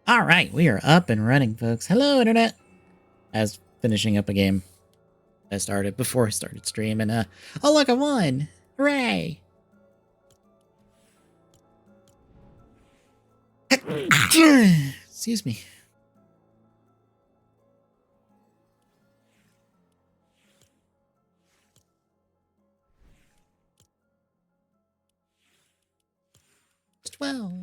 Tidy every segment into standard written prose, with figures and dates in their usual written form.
All right, we are up and running, folks. Hello, Internet. As finishing up a game I started before I started stream, and oh look, I won! Hooray! Excuse me. Well.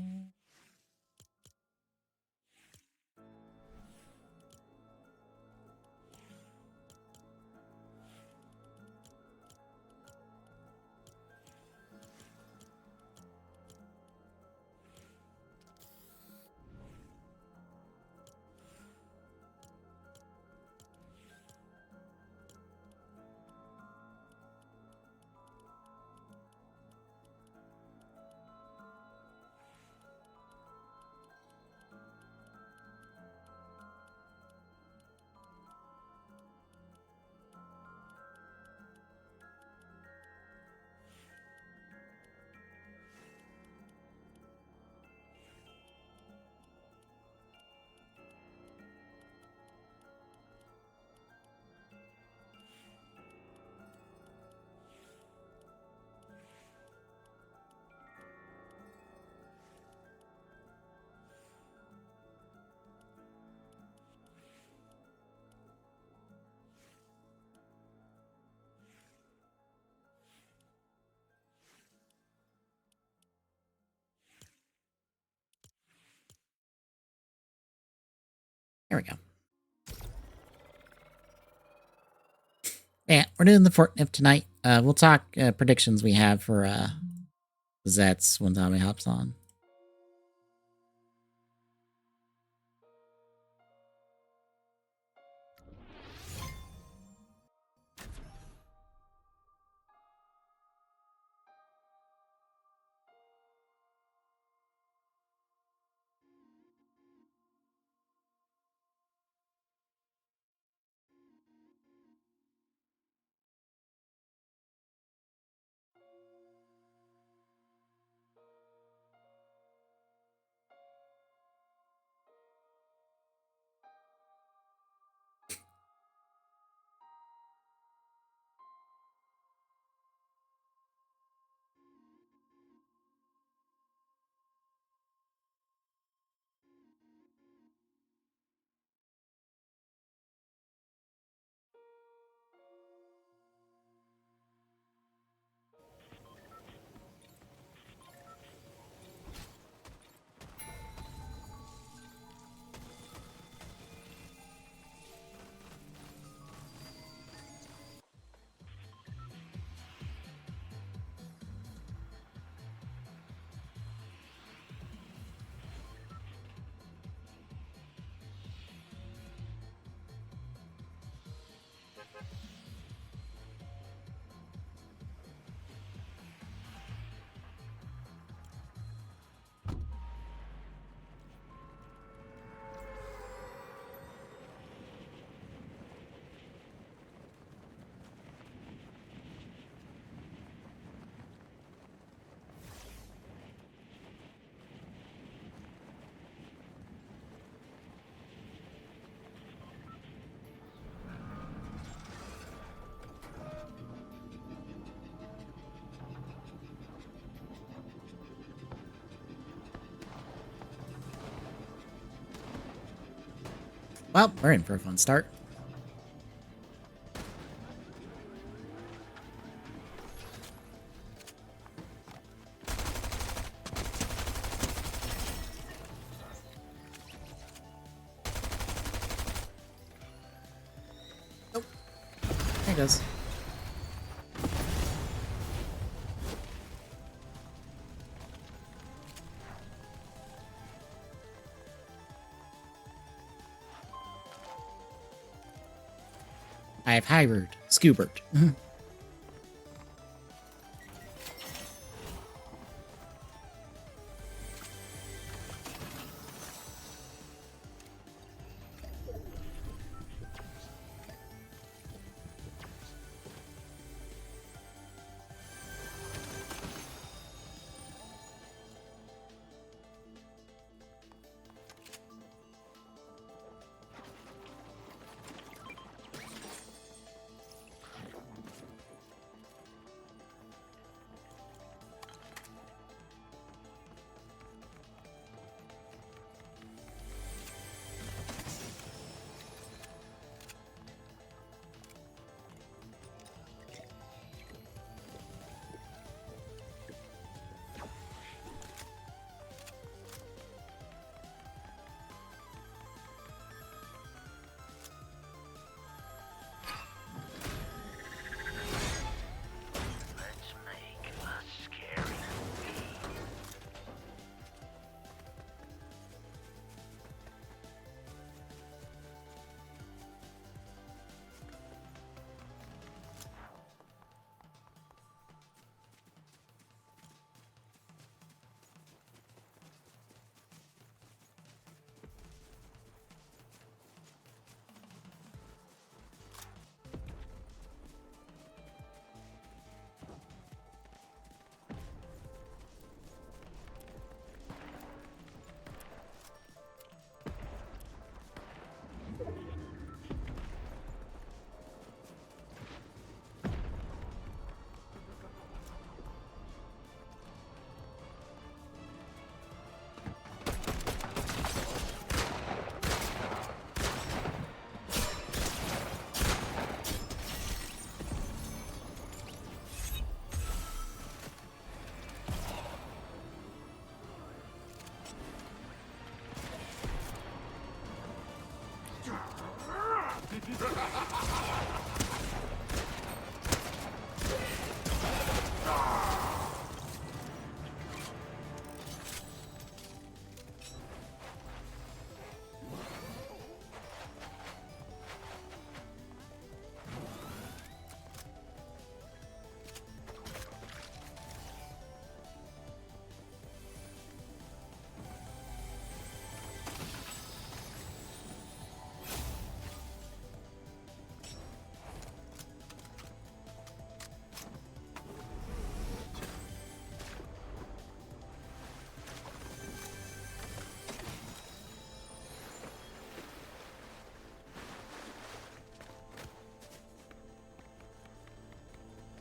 There we go. Yeah, we're doing the Fortnife tonight. We'll talk predictions we have for Zets when Tommy hops on. Well, we're in for a fun start. Oh, there it goes. I have hired Scoobert.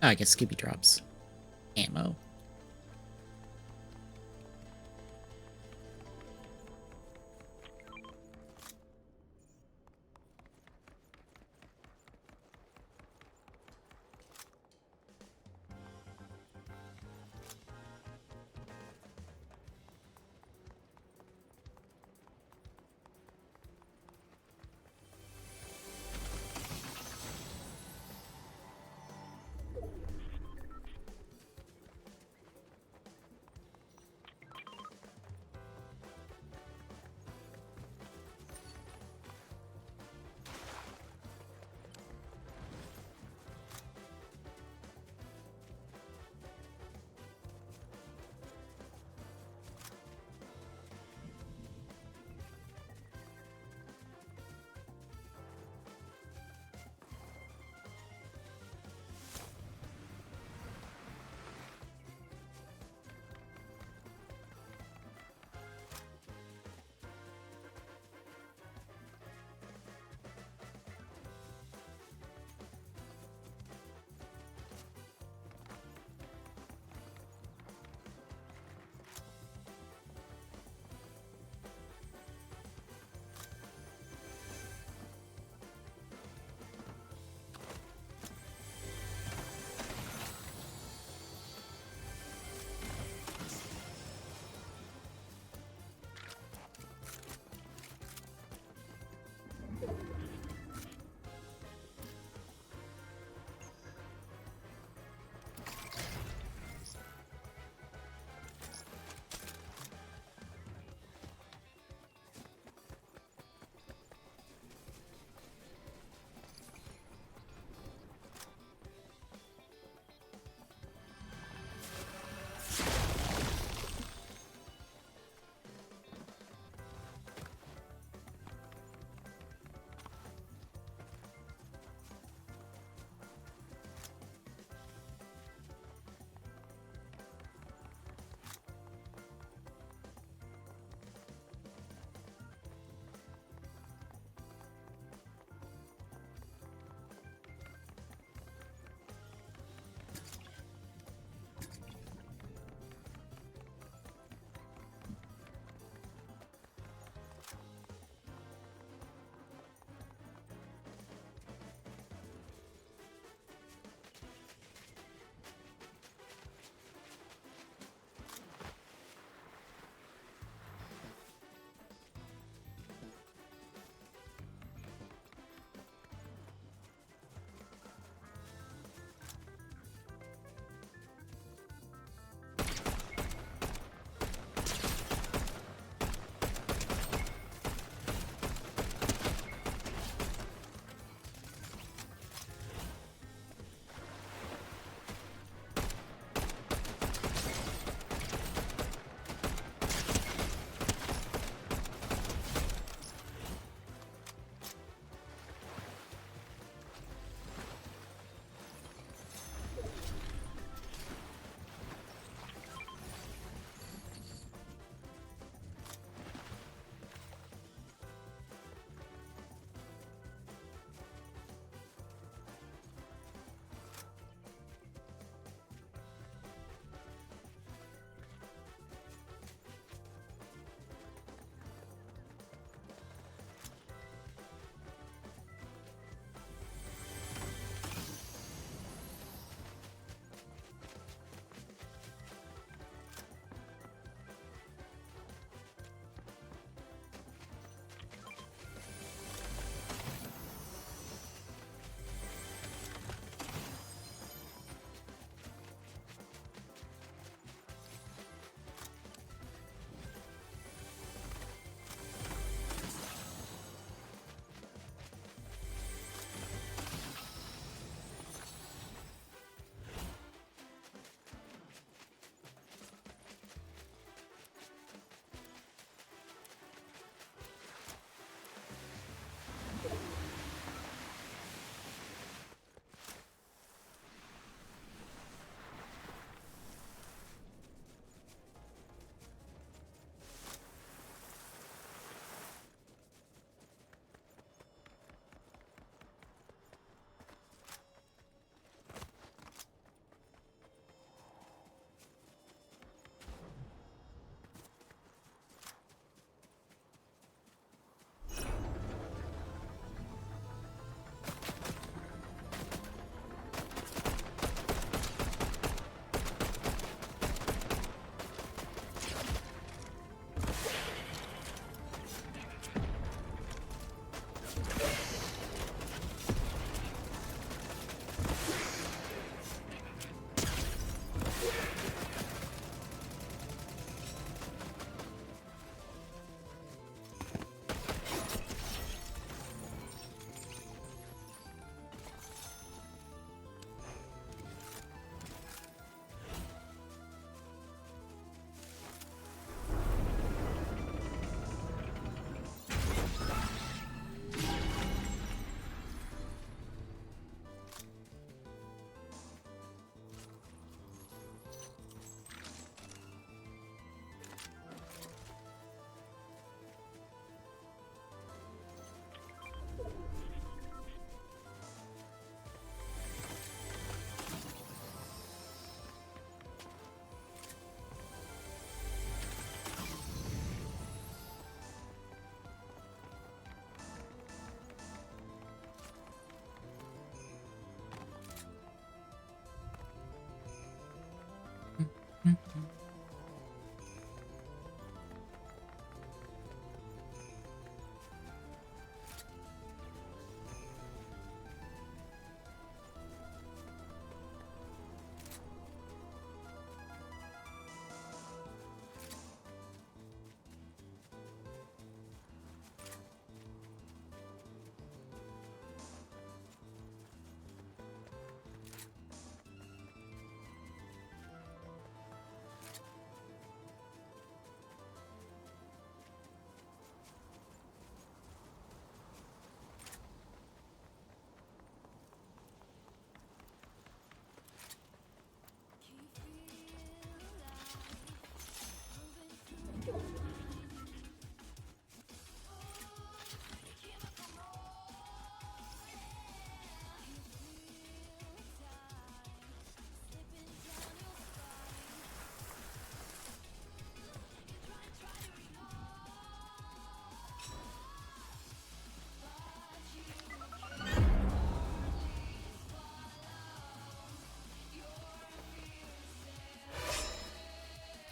Oh, I guess Scooby drops ammo.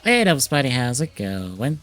Hey, up, Spidey, how's it going?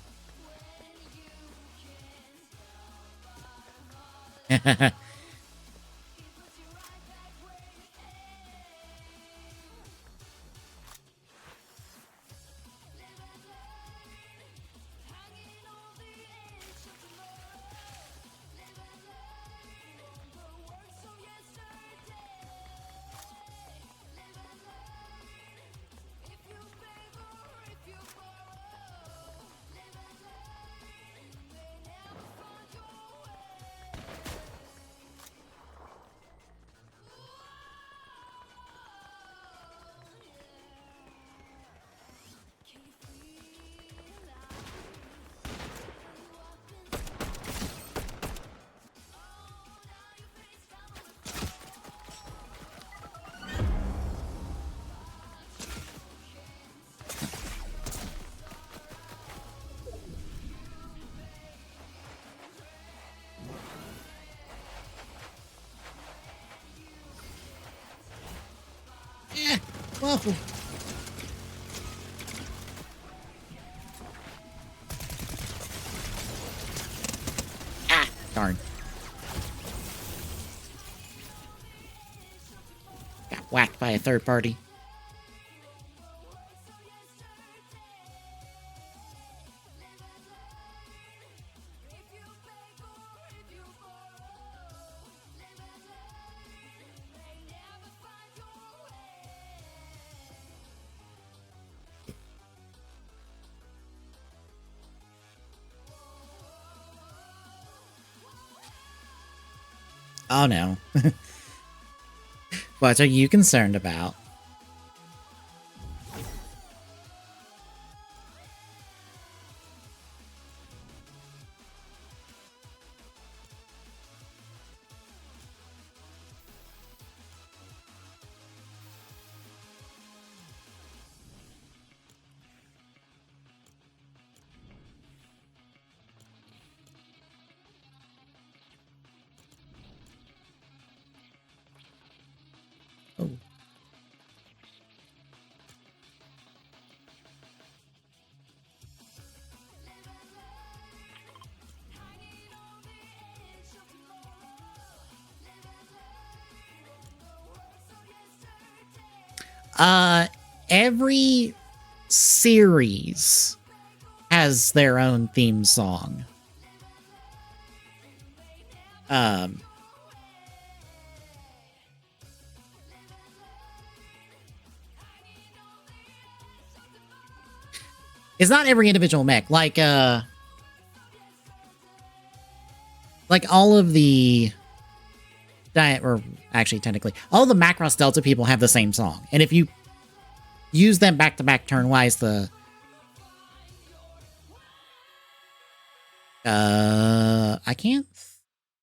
Yeah, whoa. Ah, darn. Got whacked by a third party. Oh no. What are you concerned about? Oh. Every series has their own theme song. It's not every individual mech. Like all of the or actually technically all the Macross Delta people have the same song, and if you use them back to back turn wise, the I can't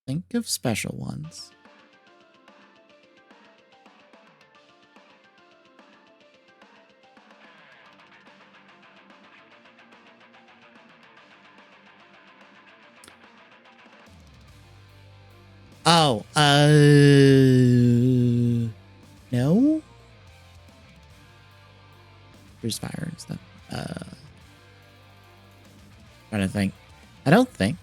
think of special ones. Oh, no? Bruce Fire and stuff. Trying to think. I don't think.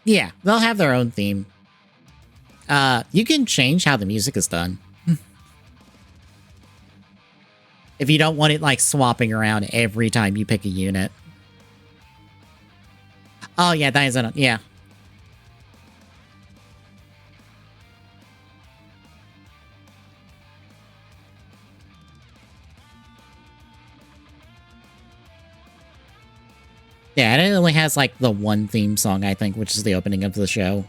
Yeah, they'll have their own theme. You can change how the music is done. If you don't want it like swapping around every time you pick a unit. Oh yeah, that is it. Yeah. Yeah, and it only has like the one theme song, I think, which is the opening of the show.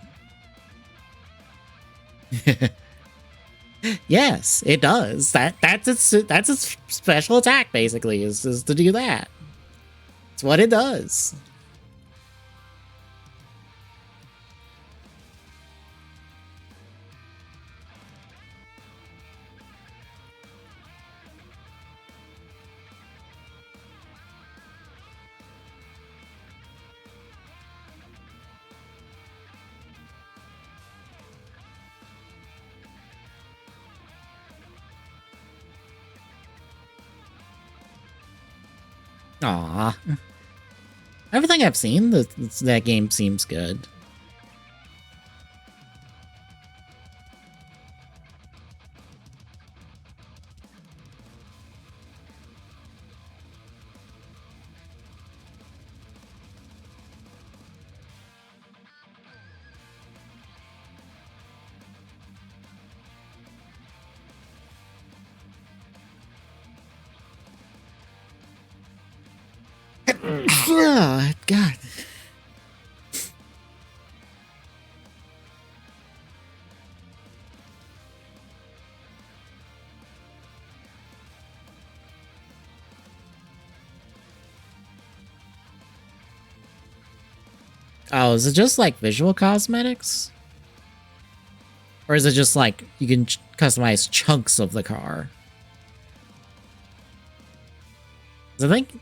Yes, it does. That's its special attack, basically, is to do that. It's what it does. Aw. Everything I've seen, that game seems good. God. Oh, is it just like visual cosmetics? Or is it just like you can customize chunks of the car? 'Cause I think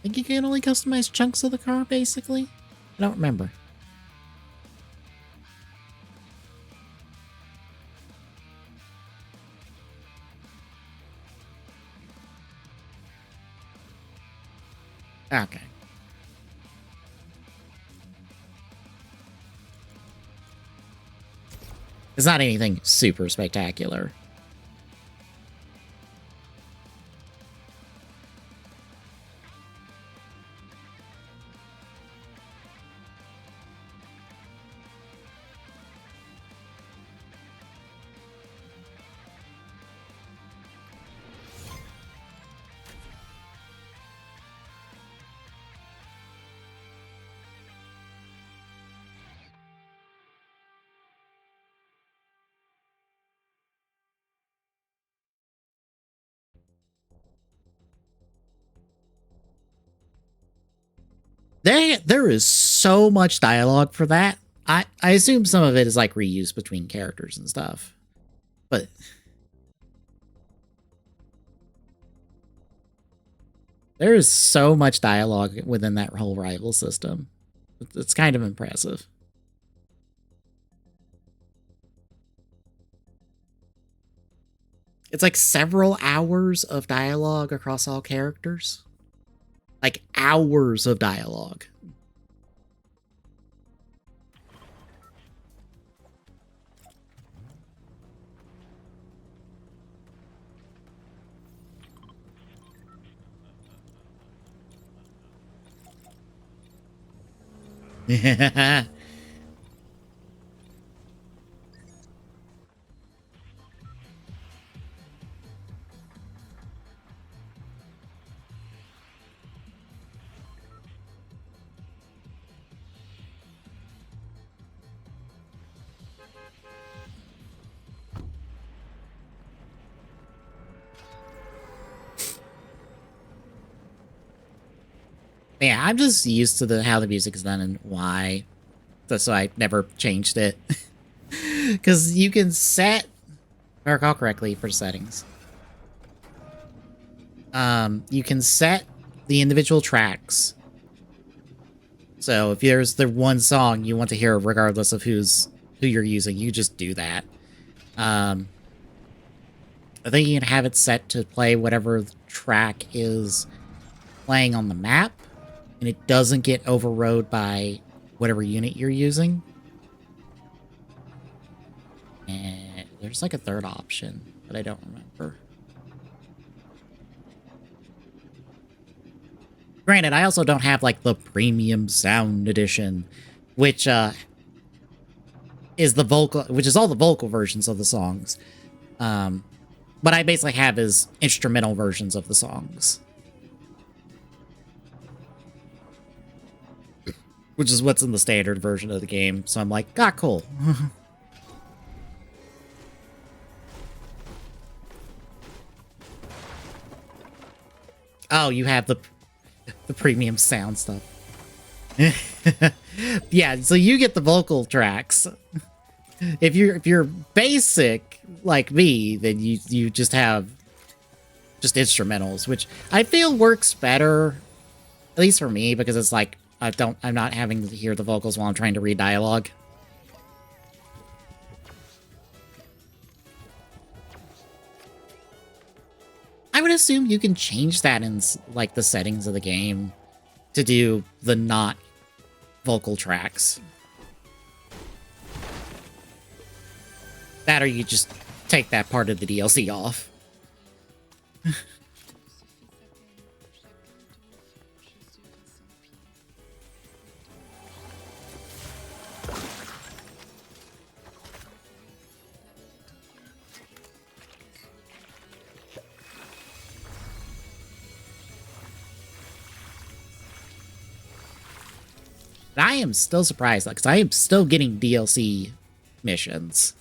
you can only customize chunks of the car, basically? I don't remember. Okay. It's not anything super spectacular. There is so much dialogue for that. I assume some of it is like reused between characters and stuff. But there is so much dialogue within that whole rival system. It's kind of impressive. It's like several hours of dialogue across all characters. Like hours of dialogue. Yeah, I'm just used to how the music is done and why. So I never changed it. Because you can set, if I recall correctly, for settings. You can set the individual tracks. So if there's the one song you want to hear regardless of who you're using, you just do that. I think you can have it set to play whatever track is playing on the map, and it doesn't get overrode by whatever unit you're using. And there's like a third option, but I don't remember. Granted, I also don't have like the premium sound edition, which is the vocal, which is all the vocal versions of the songs. What I basically have is instrumental versions of the songs, which is what's in the standard version of the game. So I'm like, ah, cool. Oh, you have the premium sound stuff. Yeah, so you get the vocal tracks. If you're basic like me, then you just have just instrumentals, which I feel works better, at least for me, because it's like I'm not having to hear the vocals while I'm trying to read dialogue. I would assume you can change that in like the settings of the game to do the not vocal tracks. That or you just take that part of the DLC off. I am still surprised, because I am still getting DLC missions.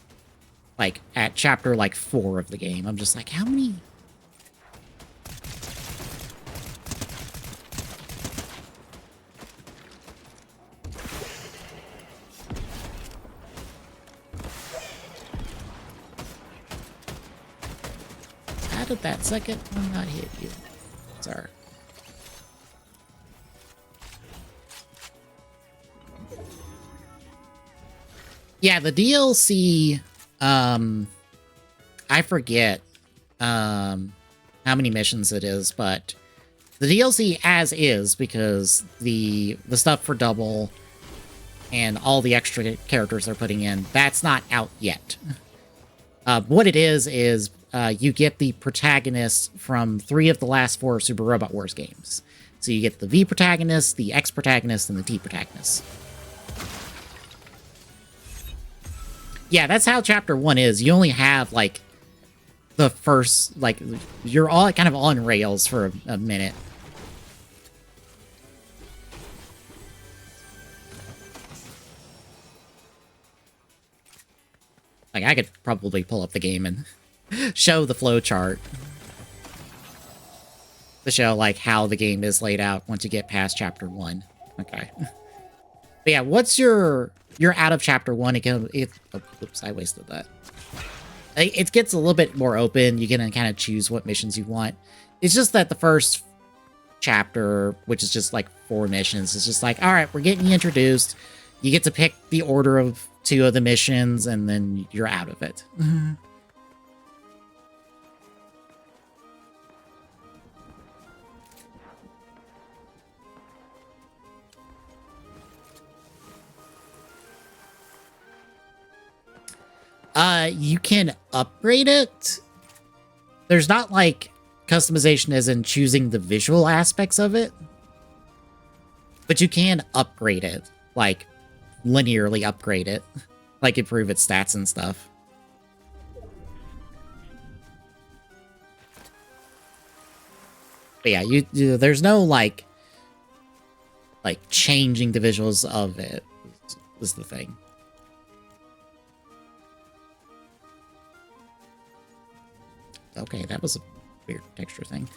Like, at chapter, like, 4 of the game. I'm just like, how many? How did that second one not hit you? Sorry. Yeah, the DLC, I forget how many missions it is, but the DLC as is, because the stuff for double and all the extra characters they're putting in, that's not out yet. What it is you get the protagonist from 3 of the last 4 Super Robot Wars games. So you get the V protagonist, the X protagonist, and the T protagonist. Yeah, that's how chapter 1 is. You only have, like, the first, like, you're all kind of on rails for a minute. Like, I could probably pull up the game and show the flow chart to show, like, how the game is laid out once you get past chapter 1. Okay. But yeah, what's you're out of chapter 1. Oh, oops, I wasted that. It gets a little bit more open. You can kind of choose what missions you want. It's just that the first chapter, which is just like 4 missions, is just like, all right, we're getting you introduced. You get to pick the order of 2 of the missions, and then you're out of it. You can upgrade it. There's not, like, customization as in choosing the visual aspects of it. But you can upgrade it. Like, linearly upgrade it. Like, improve its stats and stuff. But yeah, there's no, like, changing the visuals of it is the thing. Okay, that was a weird texture thing.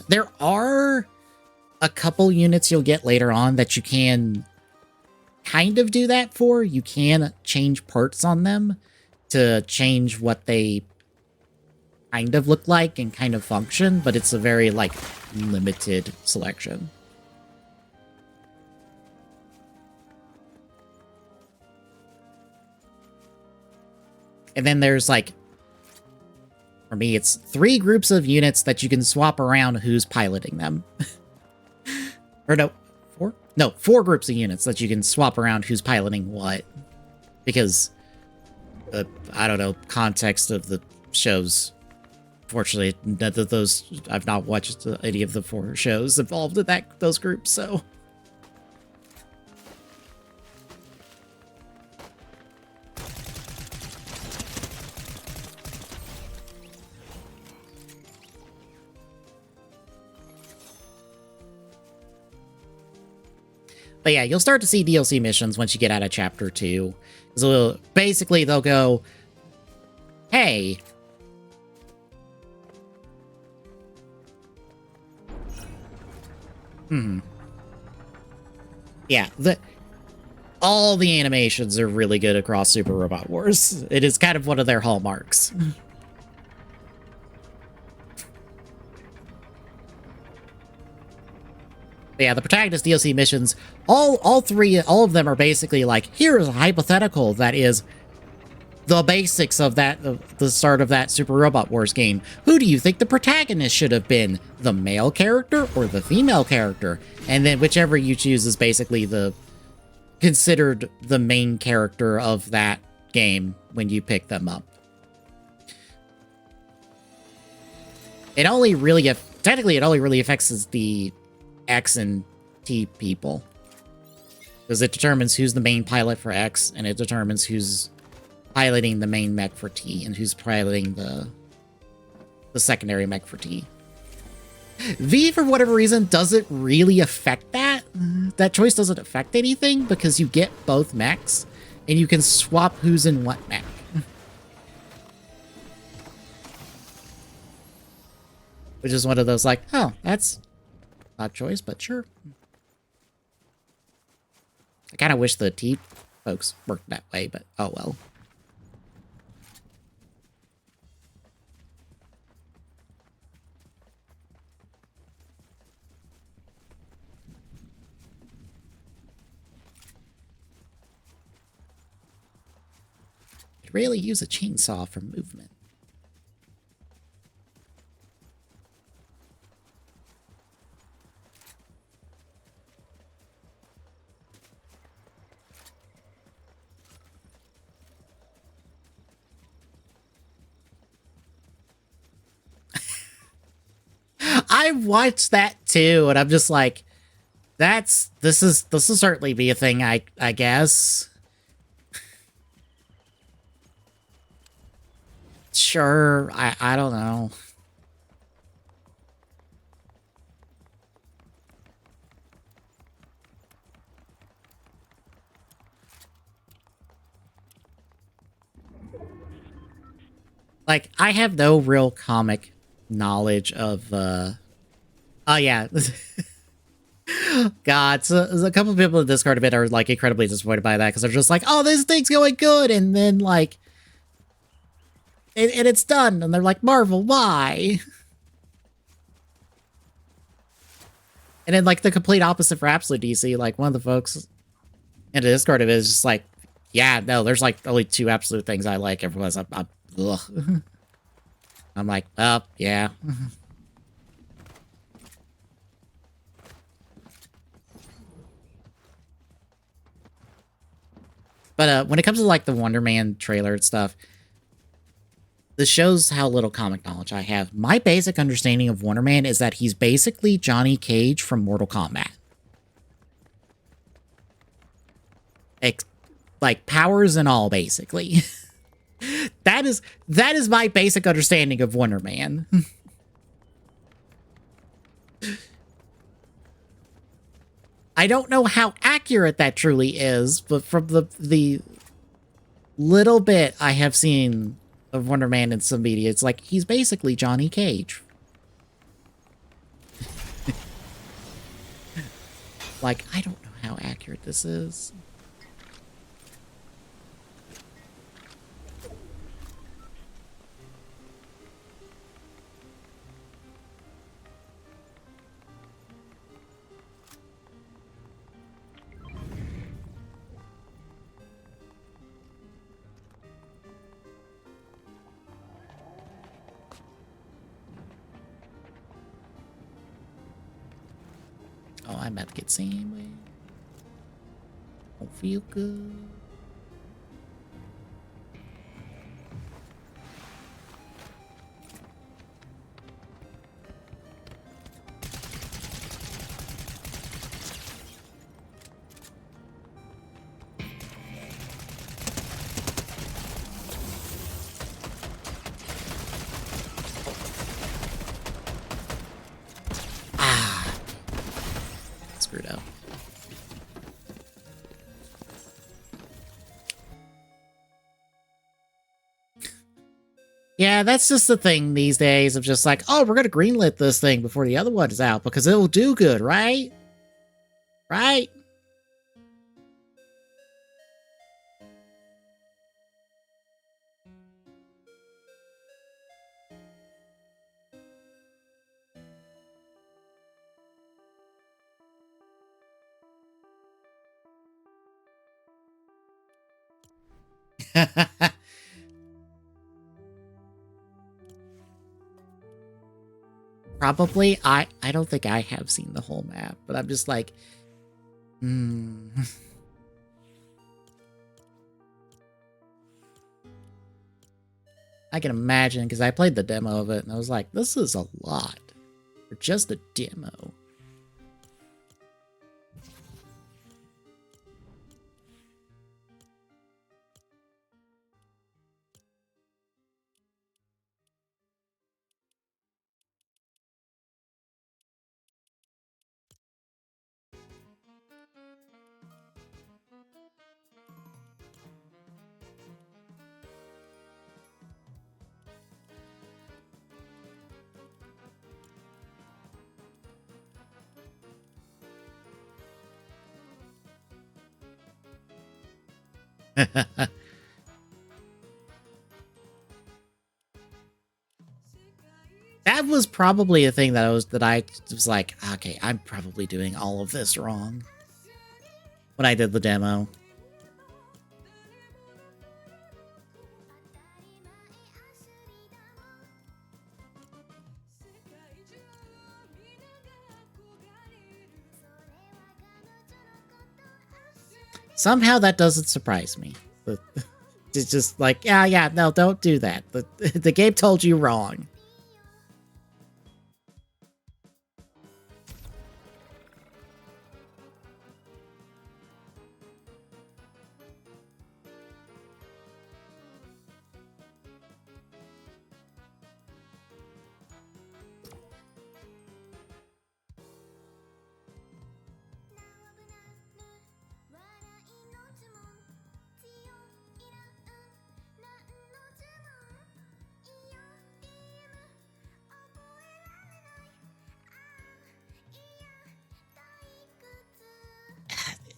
There are a couple units you'll get later on that you can kind of do that for. You can change parts on them to change what they kind of look like and kind of function, but it's a very, like, limited selection. And then there's like, for me, it's 3 groups of units that you can swap around who's piloting them. Or no, 4? No, 4 groups of units that you can swap around who's piloting what. Because, I don't know, context of the shows. Fortunately, none of those, I've not watched any of the 4 shows involved in those groups, so. But yeah, you'll start to see DLC missions once you get out of Chapter 2. So basically, they'll go, hey, yeah, all the animations are really good across Super Robot Wars. It is kind of one of their hallmarks. But yeah, the protagonist DLC missions, all of them are basically like, here's a hypothetical that is the basics of the start of that Super Robot Wars game. Who do you think the protagonist should have been? The male character or the female character? And then whichever you choose is basically considered the main character of that game when you pick them up. It only really, technically it only really affects the X and T people. Because it determines who's the main pilot for X, and it determines who's piloting the main mech for T, and who's piloting the secondary mech for T. V, for whatever reason, doesn't really affect that. That choice doesn't affect anything, because you get both mechs, and you can swap who's in what mech. Which is one of those like, oh, that's odd choice, but sure. I kind of wish the T folks worked that way, but oh well. Could really use a chainsaw for movement. I watched that too, and I'm just like, this will certainly be a thing, I guess. Sure, I don't know. Like, I have no real comic knowledge of, oh yeah. God, so a couple of people in Discord a bit are, like, incredibly disappointed by that, because they're just like, oh, this thing's going good, and then, like, and it's done, and they're like, Marvel, why? And then, like, the complete opposite for Absolute DC, like, one of the folks in the Discord of it is just like, yeah, no, there's, like, only 2 Absolute things I like. Everyone's, ugh. I'm like, oh, yeah. But when it comes to, like, the Wonder Man trailer and stuff, this shows how little comic knowledge I have. My basic understanding of Wonder Man is that he's basically Johnny Cage from Mortal Kombat. Like, powers and all, basically. That is my basic understanding of Wonder Man. I don't know how accurate that truly is, but from the little bit I have seen of Wonder Man in some media, it's like he's basically Johnny Cage. Like, I don't know how accurate this is. I'm about to get sandwich. Don't feel good. Screwed up. Yeah, that's just the thing these days of just like, oh, we're gonna greenlit this thing before the other one is out because it'll do good, right? Right? Probably. I don't think I have seen the whole map, but I'm just like, I can imagine because I played the demo of it and I was like, this is a lot for just a demo. That was probably a thing that I was like, okay, I'm probably doing all of this wrong when I did the demo. Somehow that doesn't surprise me. It's just like, yeah, no, don't do that. The game told you wrong.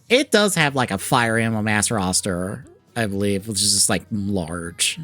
It does have like a Fire Emblem mass roster, I believe, which is just like large.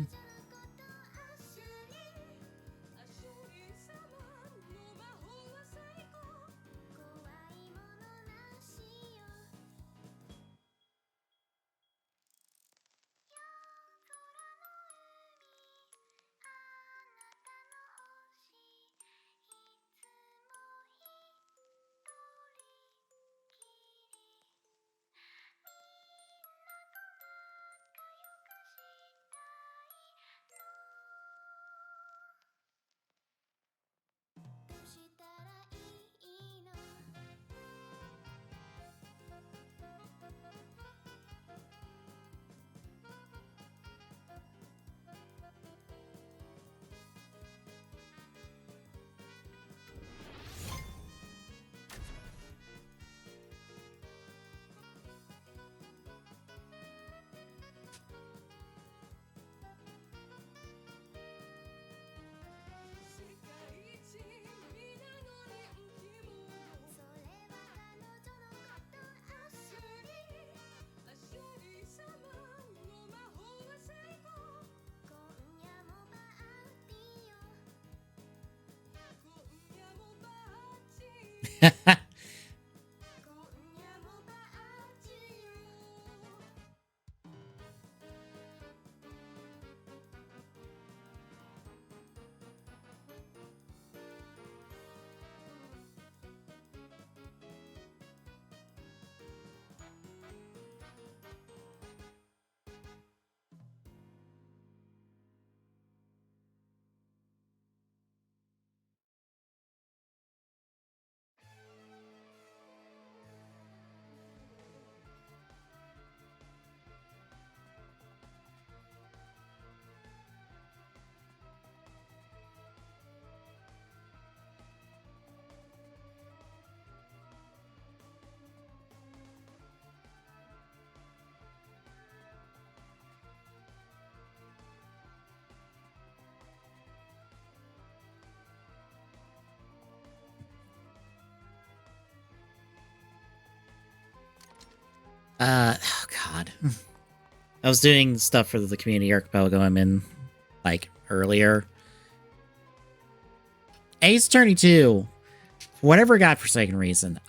Oh god. I was doing stuff for the community archipelago I'm in, like, earlier. Ace Attorney 2, whatever godforsaken reason,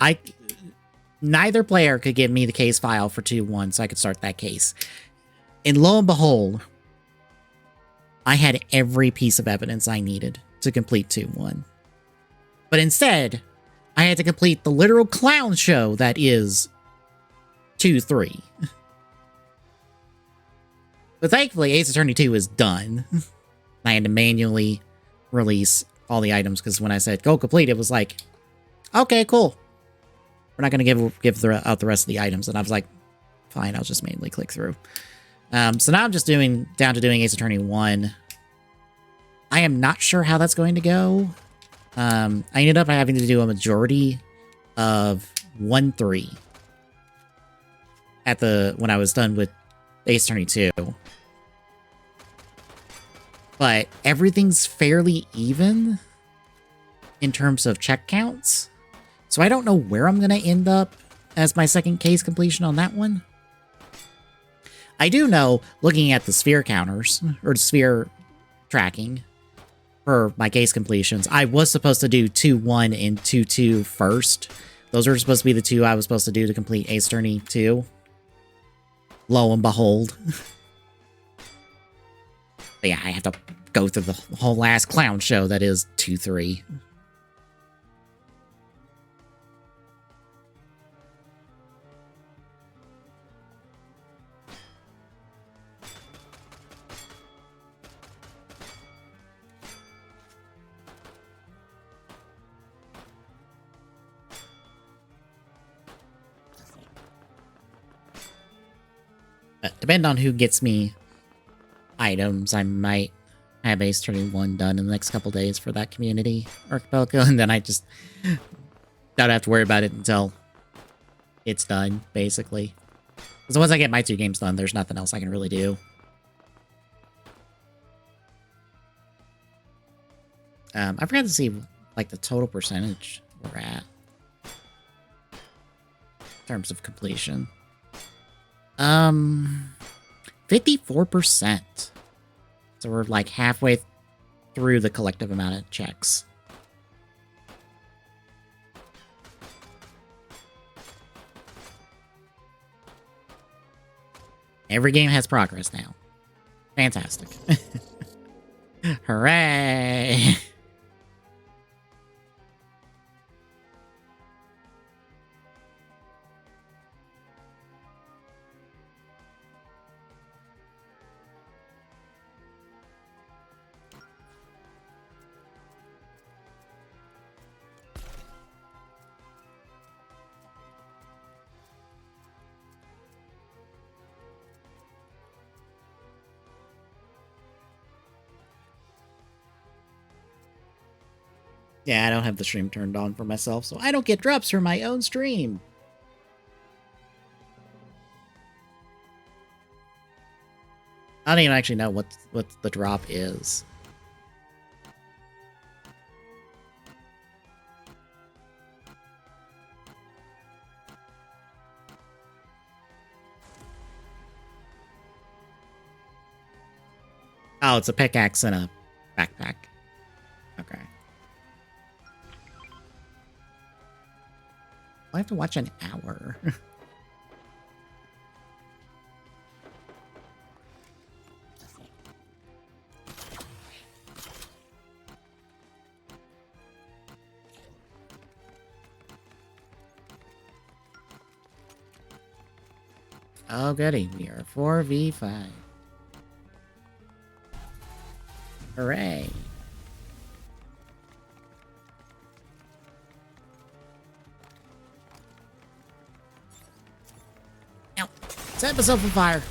neither player could give me the case file for 2-1 so I could start that case. And lo and behold, I had every piece of evidence I needed to complete 2-1. But instead, I had to complete the literal clown show that is 2-3. But thankfully, Ace Attorney 2 is done. I had to manually release all the items because when I said go complete, it was like, okay, cool. We're not going to give out the rest of the items. And I was like, fine, I'll just manually click through. So now I'm just down to doing Ace Attorney 1. I am not sure how that's going to go. I ended up having to do a majority of 1-3 when I was done with Ace Attorney 2. But everything's fairly even in terms of check counts. So I don't know where I'm going to end up as my second case completion on that one. I do know, looking at the sphere counters, or the sphere tracking for my case completions, I was supposed to do 2-1 and 2-2 first. Those were supposed to be the two I was supposed to do to complete Ace Attorney 2. Lo and behold. But yeah, I have to go through the whole last clown show that is 2-3. Depending on who gets me items, I might have Ace Attorney 1 done in the next couple days for that community archipelago, and then I just don't have to worry about it until it's done, basically. Because once I get my 2 games done, there's nothing else I can really do. I forgot to see, like, the total percentage we're at in terms of completion. 54%. So we're like halfway through the collective amount of checks. Every game has progress now. Fantastic. Hooray! Yeah, I don't have the stream turned on for myself, so I don't get drops for my own stream. I don't even actually know what the drop is. Oh, it's a pickaxe and a backpack. Okay. I have to watch an hour. Oh, goody. We are 4v5. Hooray. Now, set myself on fire.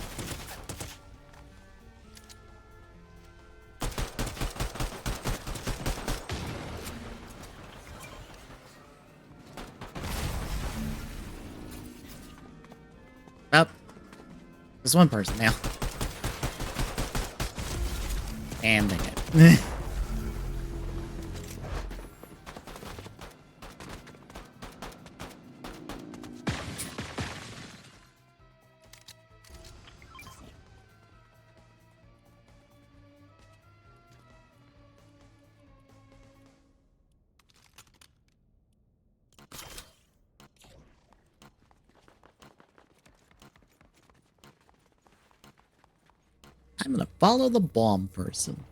Oh. There's one person now. And they hit. I'm gonna follow the bomb person.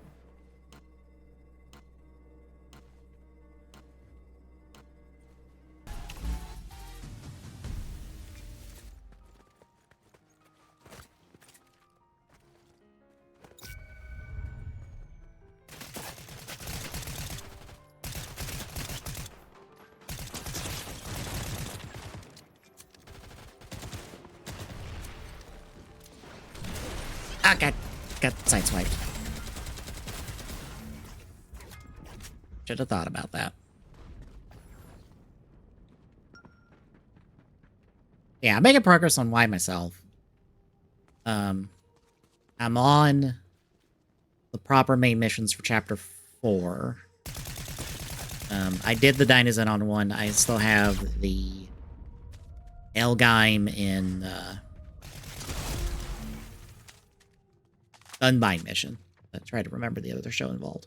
Ah, got sideswiped. Should have thought about that. Yeah, I'm making progress on Y myself. I'm on the proper main missions for chapter 4. I did the Dynazon on 1. I still have the Elgheim in Unbind mission. I try to remember the other show involved.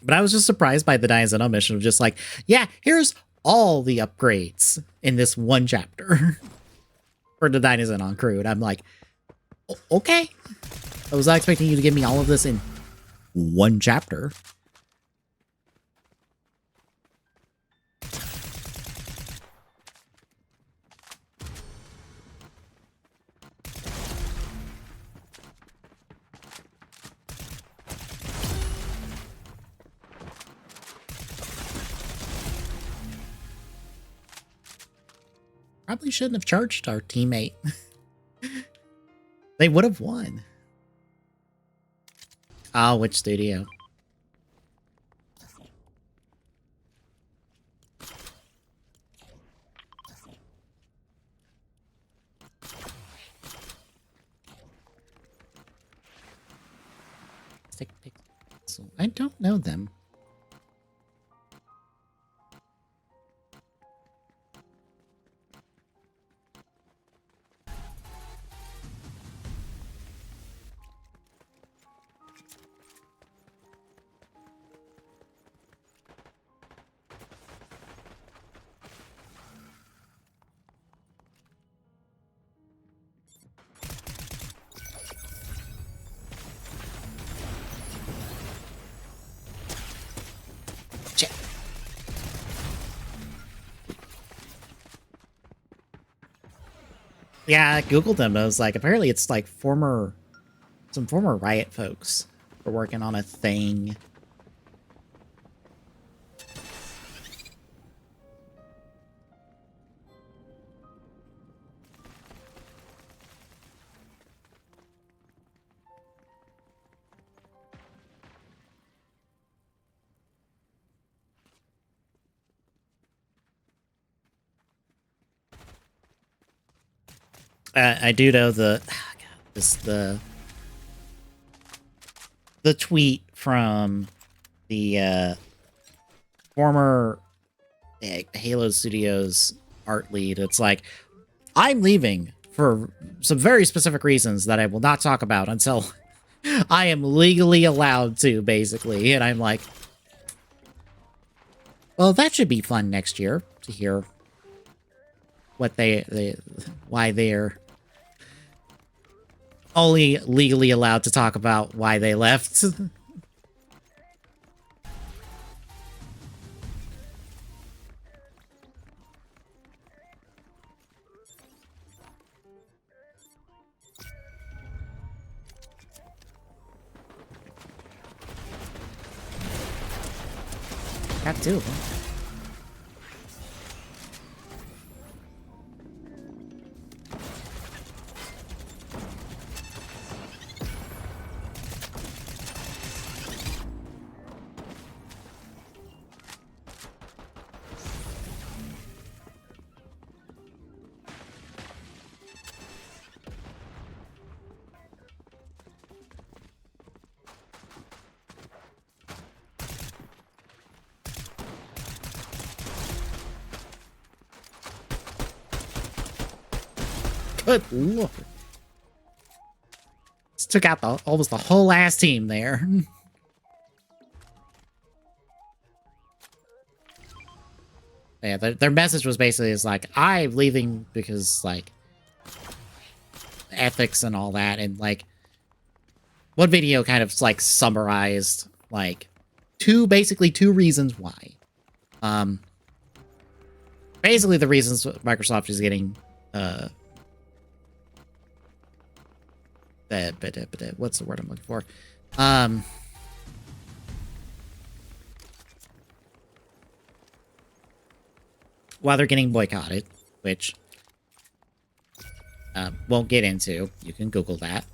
But I was just surprised by the Dynazon mission of just like, yeah, here's all the upgrades in this one chapter for the Dynazon crew. And I'm like, okay. I was not expecting you to give me all of this in one chapter. Probably shouldn't have charged our teammate. They would have won. Oh, which studio? I don't know them. Yeah, I googled them. I was like, apparently it's like some former Riot folks were working on a thing. I do know the tweet from the former Halo Studios art lead. It's like, I'm leaving for some very specific reasons that I will not talk about until I am legally allowed to, basically. And I'm like, well, that should be fun next year to hear what why they're only legally allowed to talk about why they left. Got two of them. Good lord. Just took out almost the whole last team there. Yeah, their message was basically is like, I'm leaving because like ethics and all that, and like one video kind of like summarized like basically two reasons why. Basically the reasons Microsoft is getting what's the word I'm looking for? While they're getting boycotted, which won't get into. You can Google that.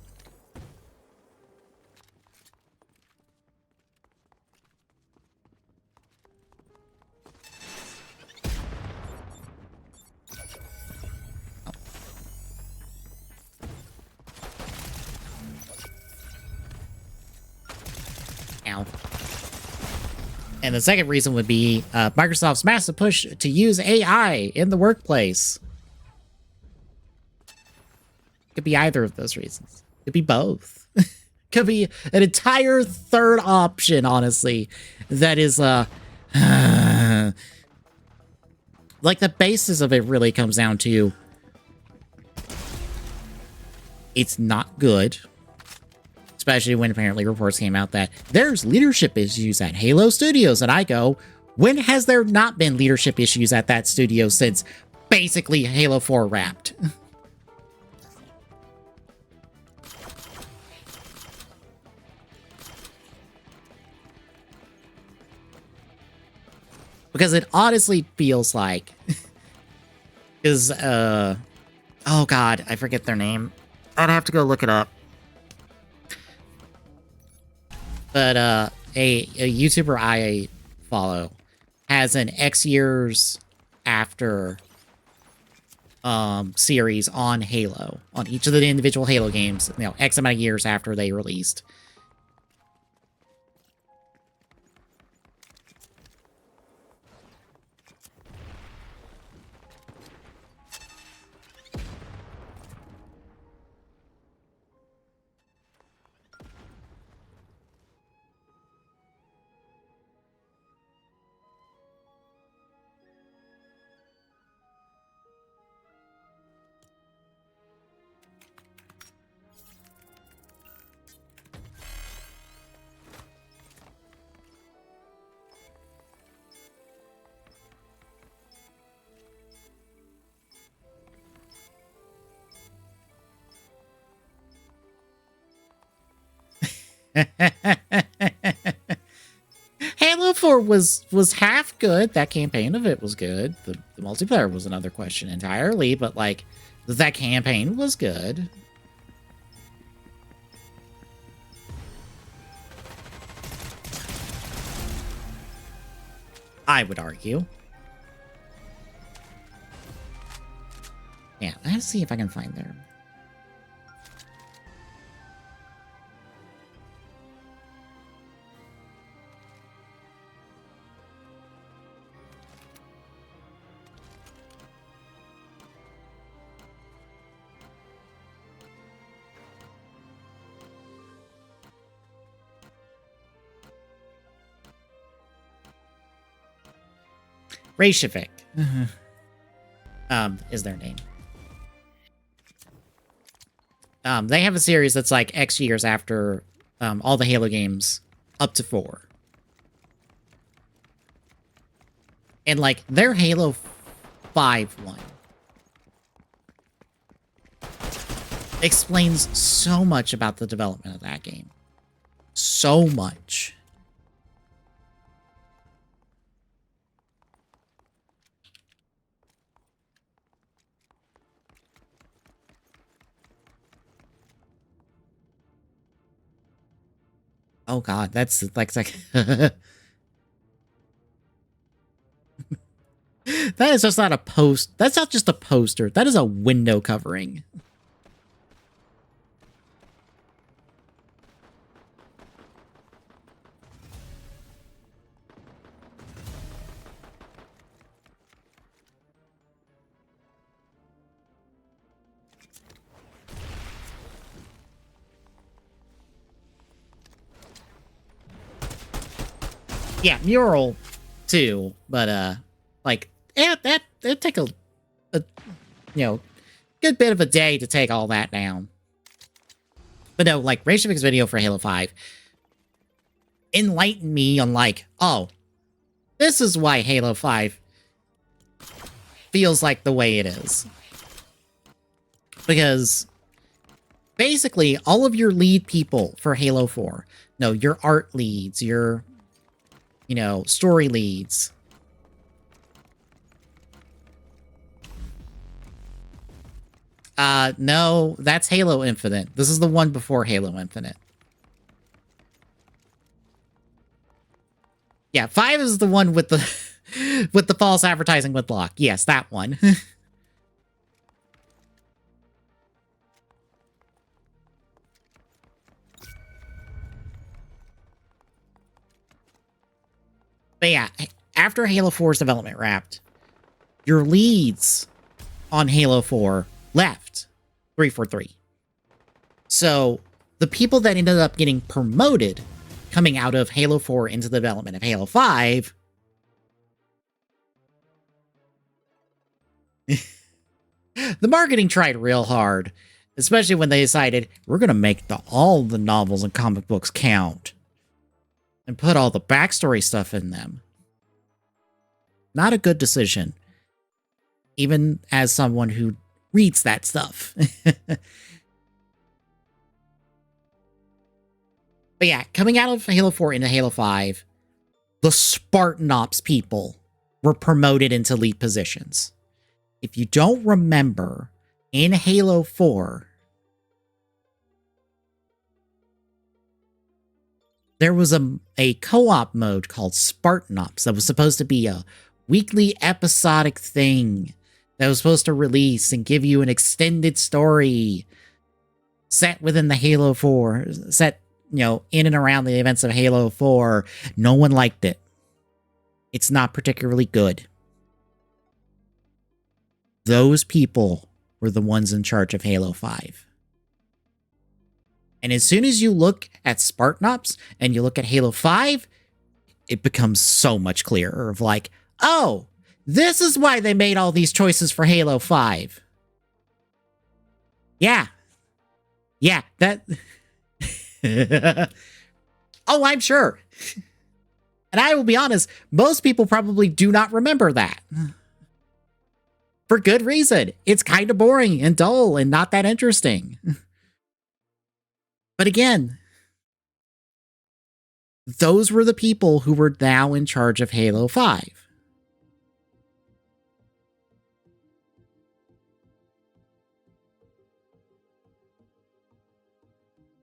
Ow. And the second reason would be Microsoft's massive push to use AI in the workplace. Could be either of those reasons. Could be both. Could be an entire third option, honestly. That is, like, the basis of it really comes down to it's not good. Especially when apparently reports came out that there's leadership issues at Halo Studios. And I go, when has there not been leadership issues at that studio since basically Halo 4 wrapped? Because it honestly feels like... Because, oh god, I forget their name. I'd have to go look it up. But a YouTuber I follow has an X years after series on Halo, on each of the individual Halo games, you know, X amount of years after they released. Halo 4 was half good. That campaign of it was good. The multiplayer was another question entirely, but like that campaign was good. I would argue. Yeah, let's see if I can find their... Reykjavik is their name. They have a series that's like X years after all the Halo games up to 4. And like their Halo 5 one explains so much about the development of that game. So much. Oh god, that's like that is just not a post. That's not just a poster. That is a window covering. Yeah, mural too, but like it'd take a good bit of a day to take all that down. But no, like, Rayshavik's video for Halo 5 enlightened me on, like, oh, this is why Halo 5 feels like the way it is. Because basically, all of your lead people for Halo 4, no, your art leads, your, story leads, no, that's Halo Infinite. This is the one before Halo Infinite. Yeah, 5 is the one with the with the false advertising with Locke. Yes, that one. But yeah, after Halo 4's development wrapped, your leads on Halo 4 left 343. So the people that ended up getting promoted coming out of Halo 4 into the development of Halo 5 the marketing tried real hard, especially when they decided we're going to make all the novels and comic books count and put all the backstory stuff in them. Not a good decision, even as someone who reads that stuff. But yeah, coming out of Halo 4 into Halo 5, the Spartan Ops people were promoted into lead positions. If you don't remember, in Halo 4, there was a co-op mode called Spartan Ops that was supposed to be a weekly episodic thing that was supposed to release and give you an extended story set within the Halo 4, set, in and around the events of Halo 4. No one liked it. It's not particularly good. Those people were the ones in charge of Halo 5. And as soon as you look at Spartan Ops and you look at Halo 5, it becomes so much clearer of like, oh, this is why they made all these choices for Halo 5. Yeah. Yeah, that... oh, I'm sure. And I will be honest, most people probably do not remember that. For good reason. It's kind of boring and dull and not that interesting. But again, those were the people who were now in charge of Halo 5.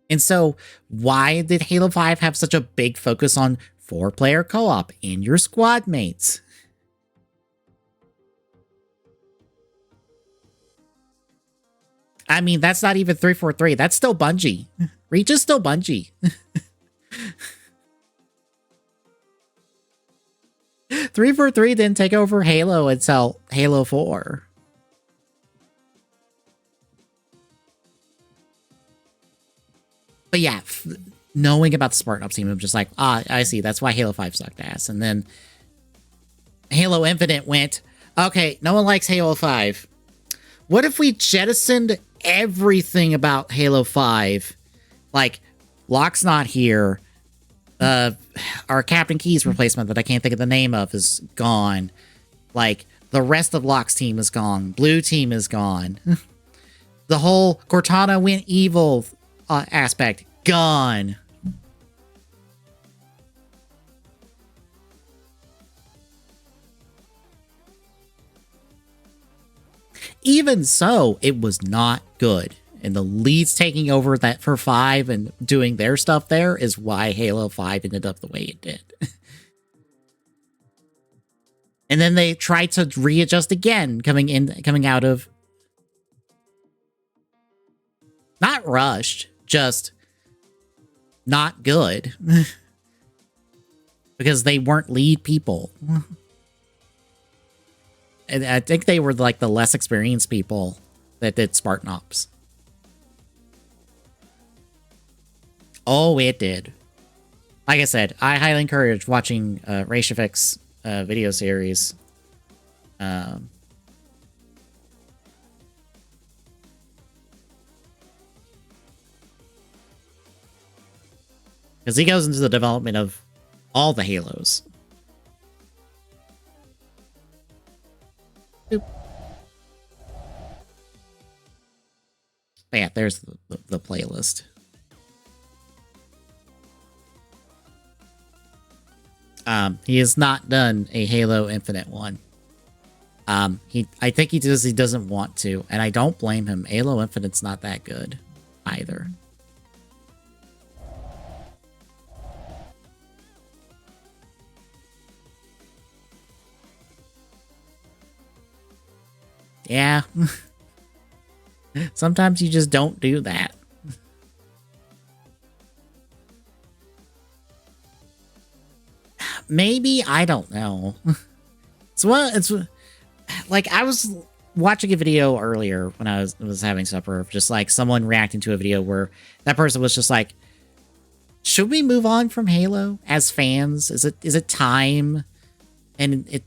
And so, why did Halo 5 have such a big focus on 4-player co-op in your squad mates? I mean, that's not even 343. That's still Bungie. Reach is still Bungie. 343 didn't take over Halo until Halo 4. But yeah, knowing about the Spartan Ops team, I'm just like, I see. That's why Halo 5 sucked ass. And then Halo Infinite went, okay, no one likes Halo 5. What if we jettisoned everything about Halo 5? Like, Locke's not here. Our Captain Key's replacement that I can't think of the name of is gone. Like, the rest of Locke's team is gone. Blue team is gone. The whole Cortana went evil aspect, gone. Even so, it was not good. And the leads taking over that for 5 and doing their stuff there is why Halo 5 ended up the way it did. And then they tried to readjust again, coming out of... not rushed, just not good. Because they weren't lead people. And I think they were like the less experienced people that did Spartan Ops. Oh, it did. Like I said, I highly encourage watching Rayshavik's video series. Um, because he goes into the development of all the Halos. Boop. Yeah, there's the playlist. He has not done a Halo Infinite one. I think he doesn't want to, and I don't blame him. Halo Infinite's not that good either. Yeah. Sometimes you just don't do that. Maybe, I don't know. It's like I was watching a video earlier when I was having supper of just like someone reacting to a video where that person was just like, should we move on from Halo as fans? Is it time? And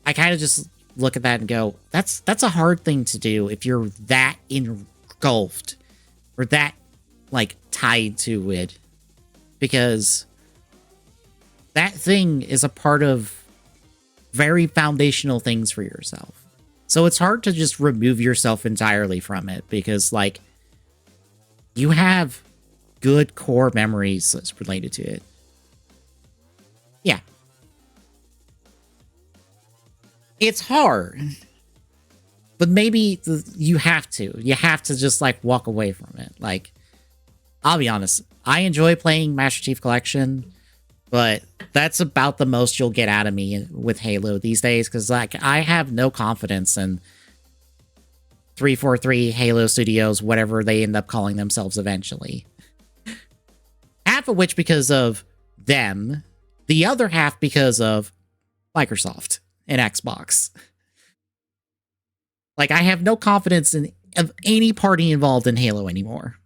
I kind of just look at that and go, that's a hard thing to do if you're that engulfed or that like tied to it, because that thing is a part of very foundational things for yourself. So it's hard to just remove yourself entirely from it, because like you have good core memories that's related to it. Yeah. It's hard. But maybe you have to. You have to just like walk away from it. Like, I'll be honest, I enjoy playing Master Chief Collection, but that's about the most you'll get out of me with Halo these days, because like I have no confidence in 343 Halo Studios, whatever they end up calling themselves eventually. Half of which because of them, the other half because of Microsoft and Xbox. Like, I have no confidence in of any party involved in Halo anymore.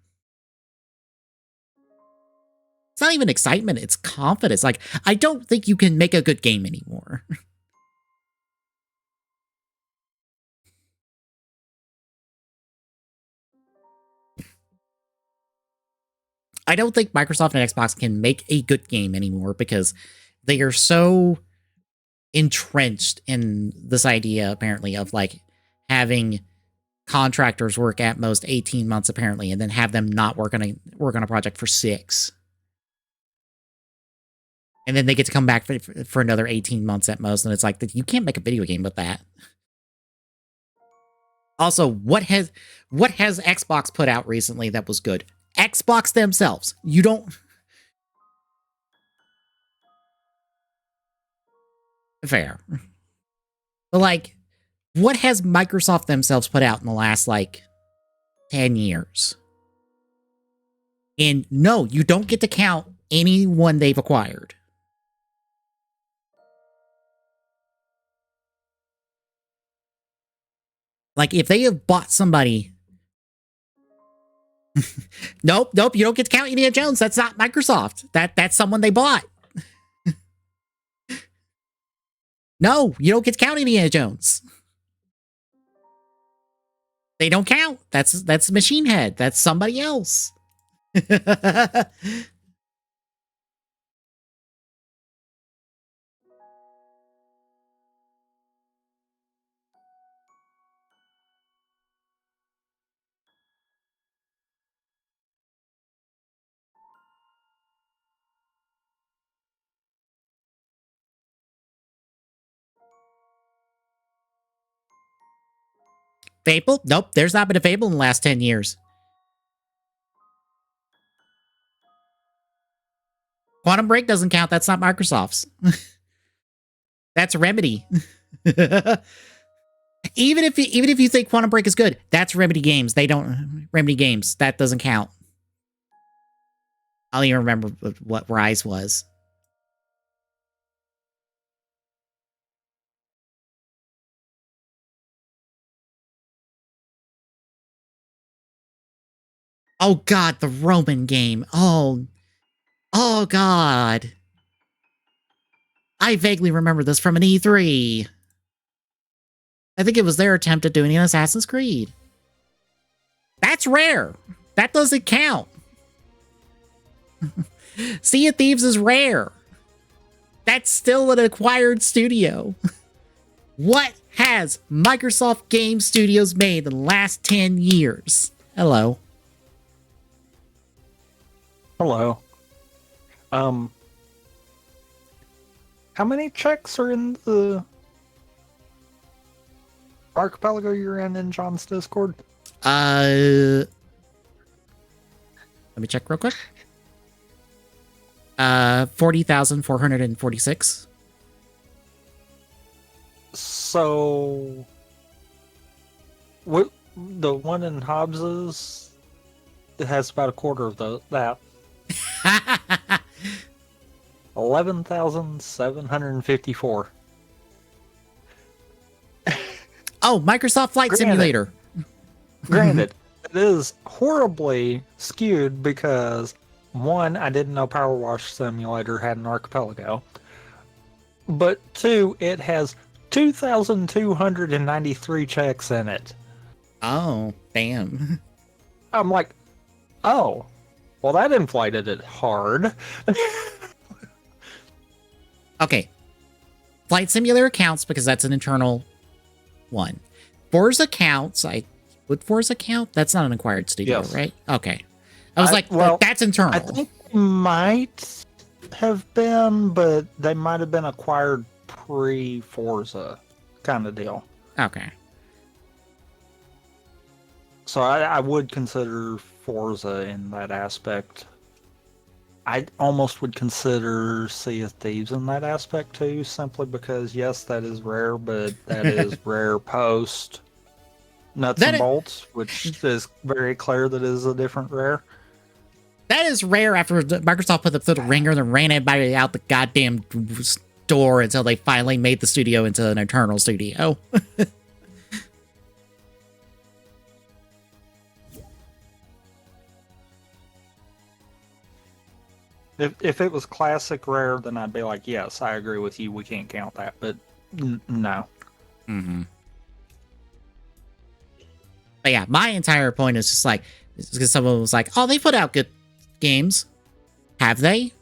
It's not even excitement, it's confidence. Like, I don't think you can make a good game anymore. I don't think Microsoft and Xbox can make a good game anymore because they are so entrenched in this idea, apparently, of like having contractors work at most 18 months, apparently, and then have them not work on a project for 6. And then they get to come back for another 18 months at most, and it's like, you can't make a video game with that. Also, what has Xbox put out recently that was good? Xbox themselves. You don't... Fair. But like, what has Microsoft themselves put out in the last like 10 years? And no, you don't get to count anyone they've acquired. Like, if they have bought somebody... Nope, you don't get to count Indiana Jones. That's not Microsoft. That's someone they bought. No, you don't get to count Indiana Jones. They don't count. That's Machine Head. That's somebody else. Fable? Nope, there's not been a Fable in the last 10 years. Quantum Break doesn't count. That's not Microsoft's. That's Remedy. even if you think Quantum Break is good, that's Remedy Games. They don't... Remedy Games. That doesn't count. I don't even remember what Rise was. Oh god, the Roman game. Oh god. I vaguely remember this from an E3. I think it was their attempt at doing an Assassin's Creed. That's rare. That doesn't count. Sea of Thieves is rare. That's still an acquired studio. What has Microsoft Game Studios made in the last 10 years? Hello. Hello. How many checks are in the archipelago you're in John's Discord? Let me check real quick. 40,446. So, what the one in Hobbs's? It has about a quarter of that. 11,754. Oh, Microsoft Flight Simulator. Granted, it is horribly skewed because, one, I didn't know Power Wash Simulator had an archipelago. But two, it has 2,293 checks in it. Oh, damn. I'm like, oh, well, that inflated it hard. Okay. Flight Simulator counts because that's an internal one. Forza counts. Would Forza count? That's not an acquired studio, yes. Right? Okay. I was well, that's internal. I think it might have been, but they might have been acquired pre-Forza kind of deal. Okay. So I would consider Forza in that aspect. I almost would consider Sea of Thieves in that aspect too, simply because, yes, that is rare, but that is rare post Nuts and Bolts, which is very clear that is a different rare. That is rare after Microsoft put the ringer and ran everybody out the goddamn store until they finally made the studio into an internal studio. If it was classic rare, then I'd be like, yes, I agree with you. We can't count that, but no. Mm-hmm. But yeah, my entire point is just like, because someone was like, oh, they put out good games. Have they?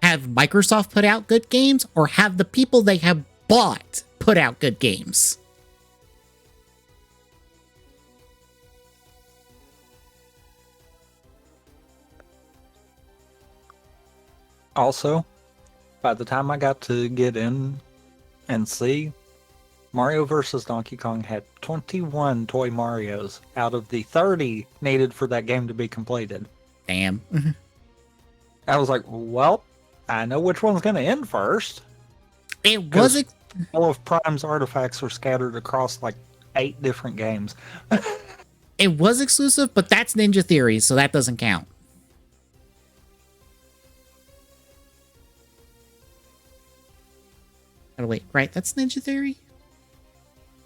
Have Microsoft put out good games, or have the people they have bought put out good games? Also, by the time I got to get in and see, Mario vs. Donkey Kong had 21 Toy Marios out of the 30 needed for that game to be completed. Damn. I was like, well, I know which one's going to end first. It was all of Prime's artifacts are scattered across like 8 different games. It was exclusive, but that's Ninja Theory, so that doesn't count. Oh, wait, right? That's Ninja Theory?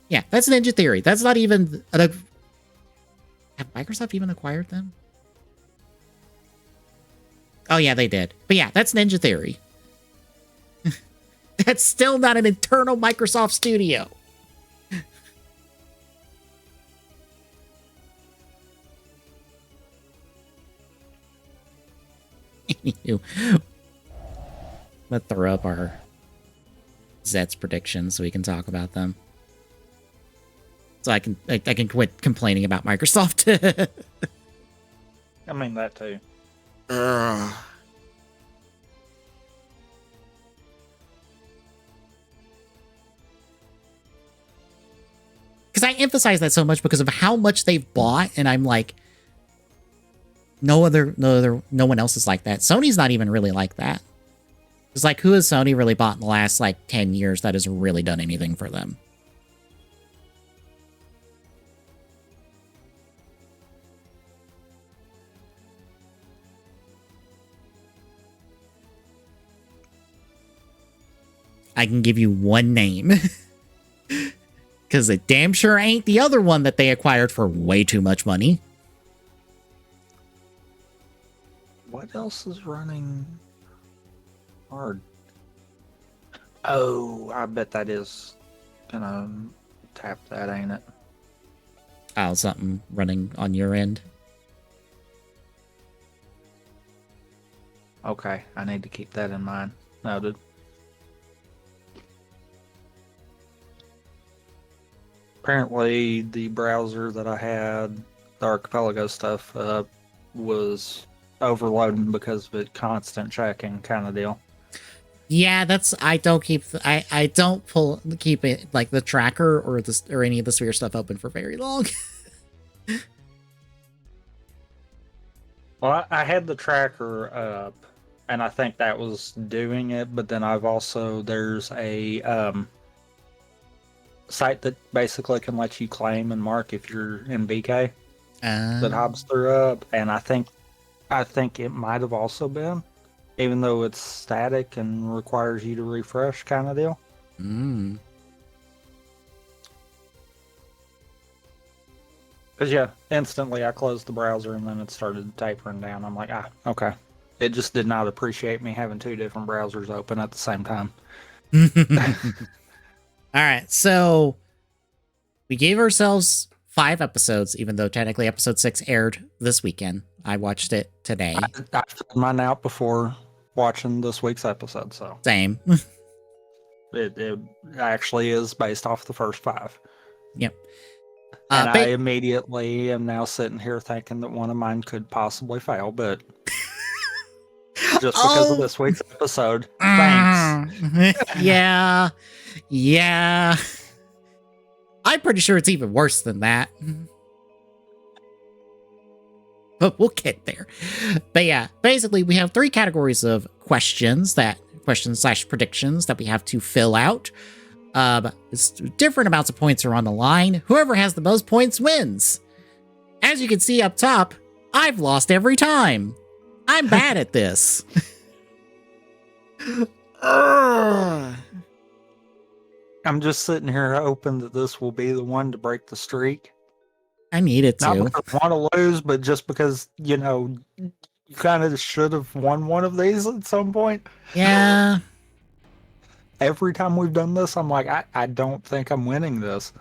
Yeah, that's Ninja Theory. That's not even... Have Microsoft even acquired them? Oh, yeah, they did. But yeah, that's Ninja Theory. That's still not an internal Microsoft studio. Let's throw up our Zets predictions so we can talk about them. So I can quit complaining about Microsoft. I mean that too. Ugh. Because I emphasize that so much because of how much they've bought, and I'm like, no one else is like that. Sony's not even really like that. It's like, who has Sony really bought in the last like 10 years that has really done anything for them? I can give you one name. Because it damn sure ain't the other one that they acquired for way too much money. What else is running hard? Oh, I bet that is gonna tap that, ain't it? Oh, something running on your end. Okay, I need to keep that in mind. Noted. Apparently, the browser that I had, the Archipelago stuff, was overloading because of it constant checking kind of deal. Yeah, that's I don't keep it like the tracker or any of the Sphere stuff open for very long. Well, I had the tracker up, and I think that was doing it. But then there's a site that basically can let you claim and mark if you're in BK that Hobbs threw up, and I think it might have also been, even though it's static and requires you to refresh kind of deal. Because, yeah, instantly I closed the browser and then it started tapering down. I'm like, okay. It just did not appreciate me having two different browsers open at the same time. All right, so we gave ourselves 5 episodes, even though technically episode 6 aired this weekend. I watched it today. I filled mine out before watching this week's episode, so. Same. It actually is based off the first 5. Yep. And I immediately am now sitting here thinking that one of mine could possibly fail, but just because of this week's episode, thanks. Yeah. I'm pretty sure it's even worse than that. But we'll get there. But yeah, basically we have 3 categories of questions / predictions that we have to fill out. Different amounts of points are on the line. Whoever has the most points wins. As you can see up top, I've lost every time. I'm bad at this. I'm just sitting here hoping that this will be the one to break the streak. I need it to. Not because I want to lose, but just because, you kind of should have won one of these at some point. Yeah. Every time we've done this, I'm like, I don't think I'm winning this.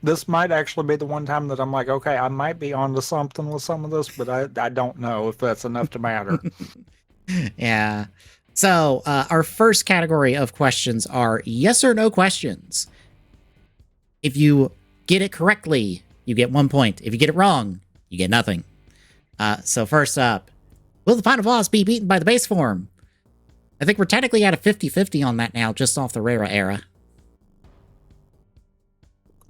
This might actually be the one time that I'm like, okay, I might be onto something with some of this, but I don't know if that's enough to matter. Yeah. So our first category of questions are yes or no questions. If you get it correctly, you get 1 point. If you get it wrong, you get nothing. So first up, will the final boss be beaten by the base form? I think we're technically at a 50-50 on that now, just off the Rara era.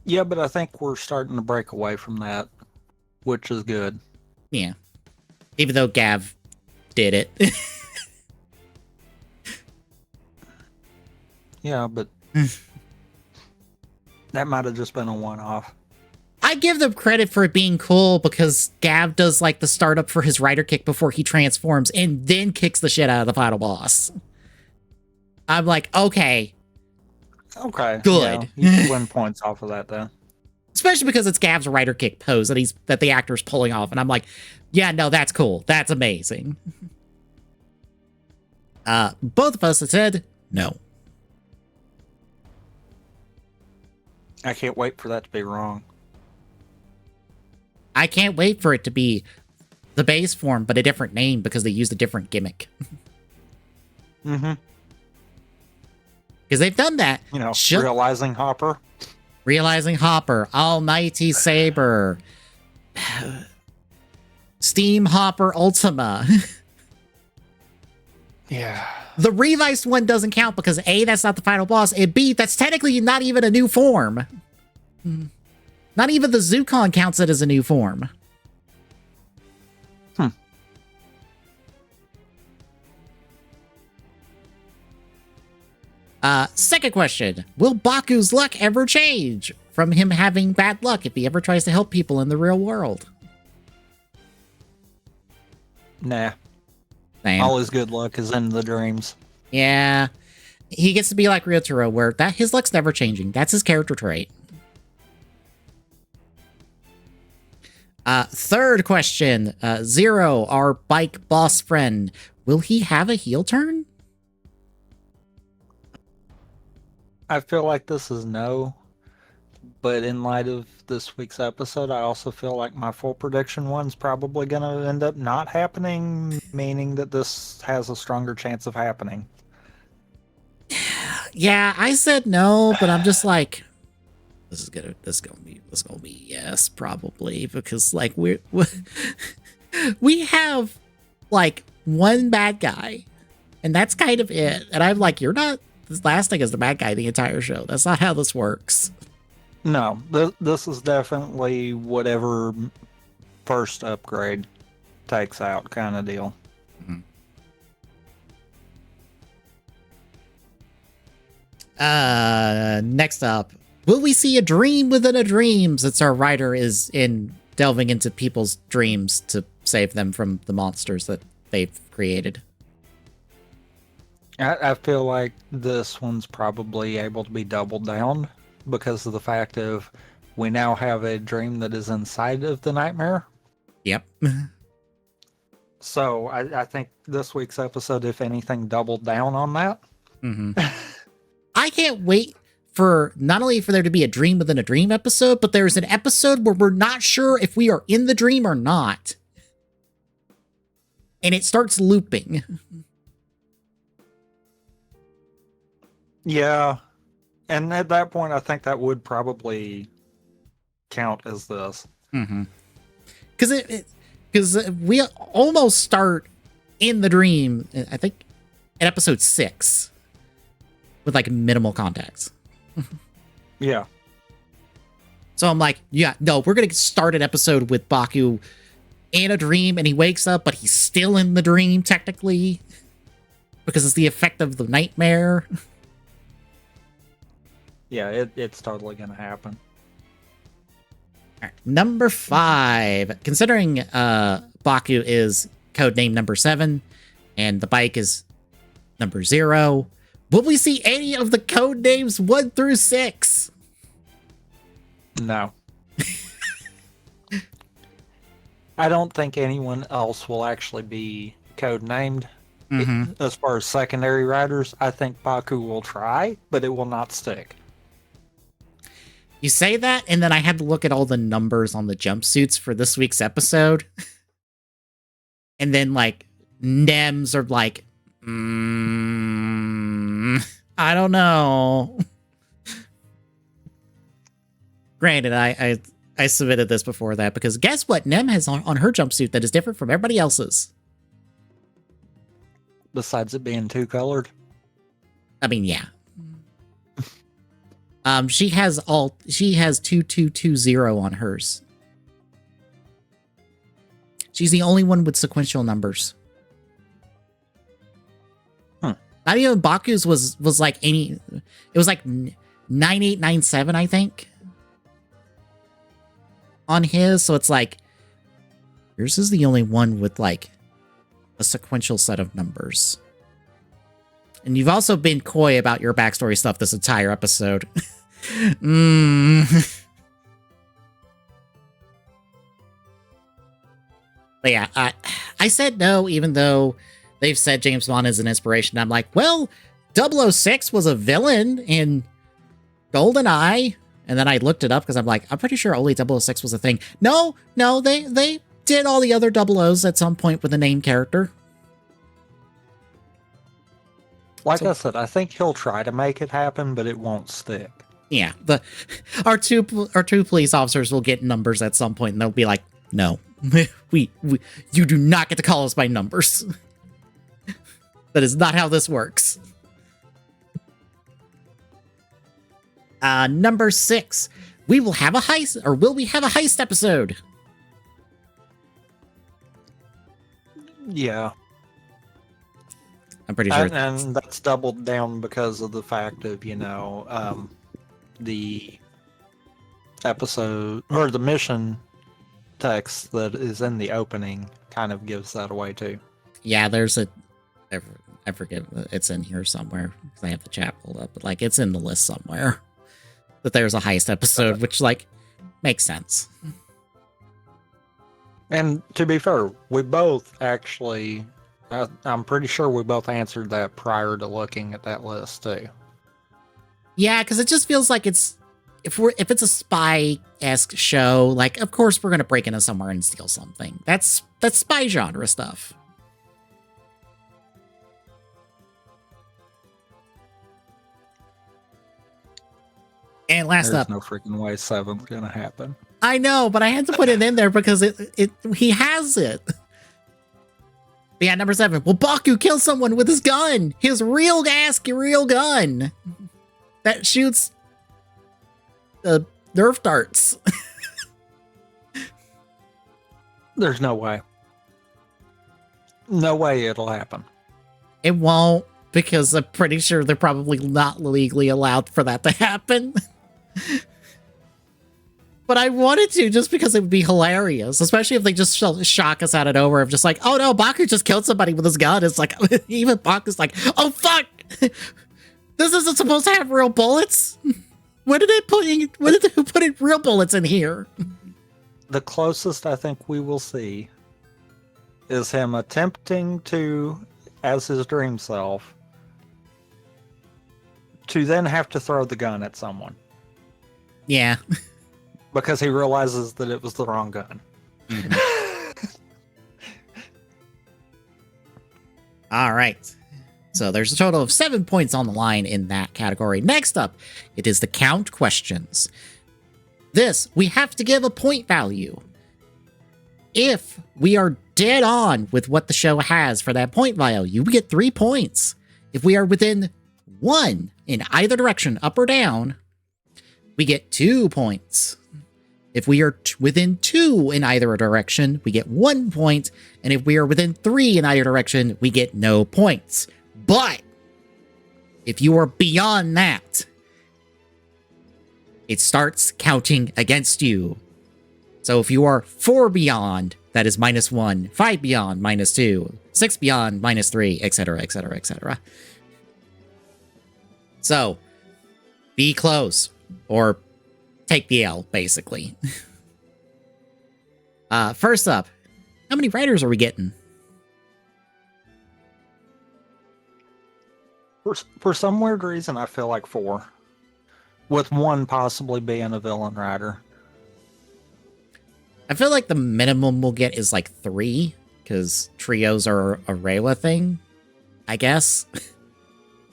Yeah, but I think we're starting to break away from that, which is good. Yeah. Even though Gav did it. Yeah, but that might have just been a one-off. I give them credit for it being cool because Gav does like the startup for his rider kick before he transforms and then kicks the shit out of the final boss. I'm like, okay. Okay. Good. Yeah, you can win points off of that then. Especially because it's Gav's rider kick pose that the actor's pulling off. And I'm like, yeah, no, that's cool. That's amazing. Both of us have said no. I can't wait for that to be wrong. I can't wait for it to be the base form, but a different name because they used a different gimmick. Mm-hmm. Because they've done that. Realizing Hopper. Realizing Hopper. Almighty Saber. Steam Hopper Ultima. Yeah. The revised one doesn't count because A, that's not the final boss, and B, that's technically not even a new form. Not even the Zukon counts it as a new form. Second question. Will Baku's luck ever change from him having bad luck if he ever tries to help people in the real world? Nah. Same. All his good luck is in the dreams. Yeah. He gets to be like Ryotaro, where his luck's never changing. That's his character trait. Third question. Zero, our bike boss friend. Will he have a heel turn? I feel like this is no. But in light of this week's episode, I also feel like my full prediction one's probably going to end up not happening, meaning that this has a stronger chance of happening. Yeah, I said no, but I'm just like, this is gonna be yes, probably, because like we have like one bad guy, and that's kind of it. And I'm like, you're not this last thing is the bad guy the entire show. That's not how this works. No, this is definitely whatever first upgrade takes out kind of deal. Next up, will we see a dream within a dream, since our writer is in delving into people's dreams to save them from the monsters that they've created? I feel like this one's probably able to be doubled down because of the fact of we now have a dream that is inside of the nightmare. Yep. So I think this week's episode, if anything, doubled down on that. Mm-hmm. I can't wait for not only for there to be a dream within a dream episode, but there's an episode where we're not sure if we are in the dream or not. And it starts looping. Yeah. And at that point, I think that would probably count as this. Mm-hmm. Because we almost start in the dream, I think, at episode 6. With like minimal context. Yeah. So I'm like, yeah, no, we're going to start an episode with Baku in a dream and he wakes up, but he's still in the dream technically because it's the effect of the nightmare. Yeah, it's totally going to happen. All right, number 5. Considering Baku is codename number 7 and the bike is number 0, will we see any of the code names 1 through 6? No. I don't think anyone else will actually be code named. As far as secondary writers, I think Baku will try, but it will not stick. You say that, and then I had to look at all the numbers on the jumpsuits for this week's episode. And then, like, NEMs are like, I don't know. Granted, I submitted this before that because guess what Nem has on her jumpsuit that is different from everybody else's? Besides it being 2-colored? I mean, yeah. She has 2220 on hers. She's the only one with sequential numbers. Not even Baku's was like it was like 9897, I think. On his, so it's like yours is the only one with like a sequential set of numbers. And you've also been coy about your backstory stuff this entire episode. But yeah, I said no, even though they've said James Bond is an inspiration. I'm like, well, 006 was a villain in GoldenEye. And then I looked it up because I'm like, I'm pretty sure only 006 was a thing. No, they did all the other 00s at some point with a named character. Like I said, I think he'll try to make it happen, but it won't stick. Yeah, our two police officers will get numbers at some point, and they'll be like, "No, we you do not get to call us by numbers. That is not how this works." Number 6, we will have a heist, or will we have a heist episode? Yeah. I'm pretty sure. And that's doubled down because of the fact of, the episode, or the mission text that is in the opening kind of gives that away too. Yeah, there's I forget, it's in here somewhere, because I have the chat pulled up, but like it's in the list somewhere. That there's a heist episode, which like makes sense. And to be fair, we both actually, I'm pretty sure we both answered that prior to looking at that list too. Yeah, because it just feels like it's if it's a spy-esque show, like of course we're gonna break into somewhere and steal something. That's spy genre stuff. And last There's up, no freaking way 7's gonna happen. I know, but I had to put it in there because he has it. But yeah, number 7. Well, Baku kills someone with his gun. His real gun that shoots Nerf darts. There's no way. No way it'll happen. It won't, because I'm pretty sure they're probably not legally allowed for that to happen. But I wanted to, just because it would be hilarious, especially if they just shock us out of nowhere of just like, oh no, Baku just killed somebody with his gun. It's like, even Baku's like, oh fuck, this isn't supposed to have real bullets. When did they put in real bullets in here? The closest I think we will see is him attempting to, as his dream self, to then have to throw the gun at someone. Yeah. Because he realizes that it was the wrong gun. Mm-hmm. All right. So there's a total of 7 points on the line in that category. Next up, it is the count questions. This, we have to give a point value. If we are dead on with what the show has for that point value, we get 3 points. If we are within 1 in either direction, up or down, we get 2 points. If we are within 2 in either direction, we get 1 point. And if we are within 3 in either direction, we get no points. But if you are beyond that, it starts counting against you. So if you are 4 beyond, that is -1, 5 beyond, -2, 6 beyond, -3, etc., etc., etc. So be close, or take the L, basically. First up, how many writers are we getting? For some weird reason, I feel like 4. With 1 possibly being a villain writer. I feel like the minimum we'll get is like 3, because trios are a Reiwa thing, I guess.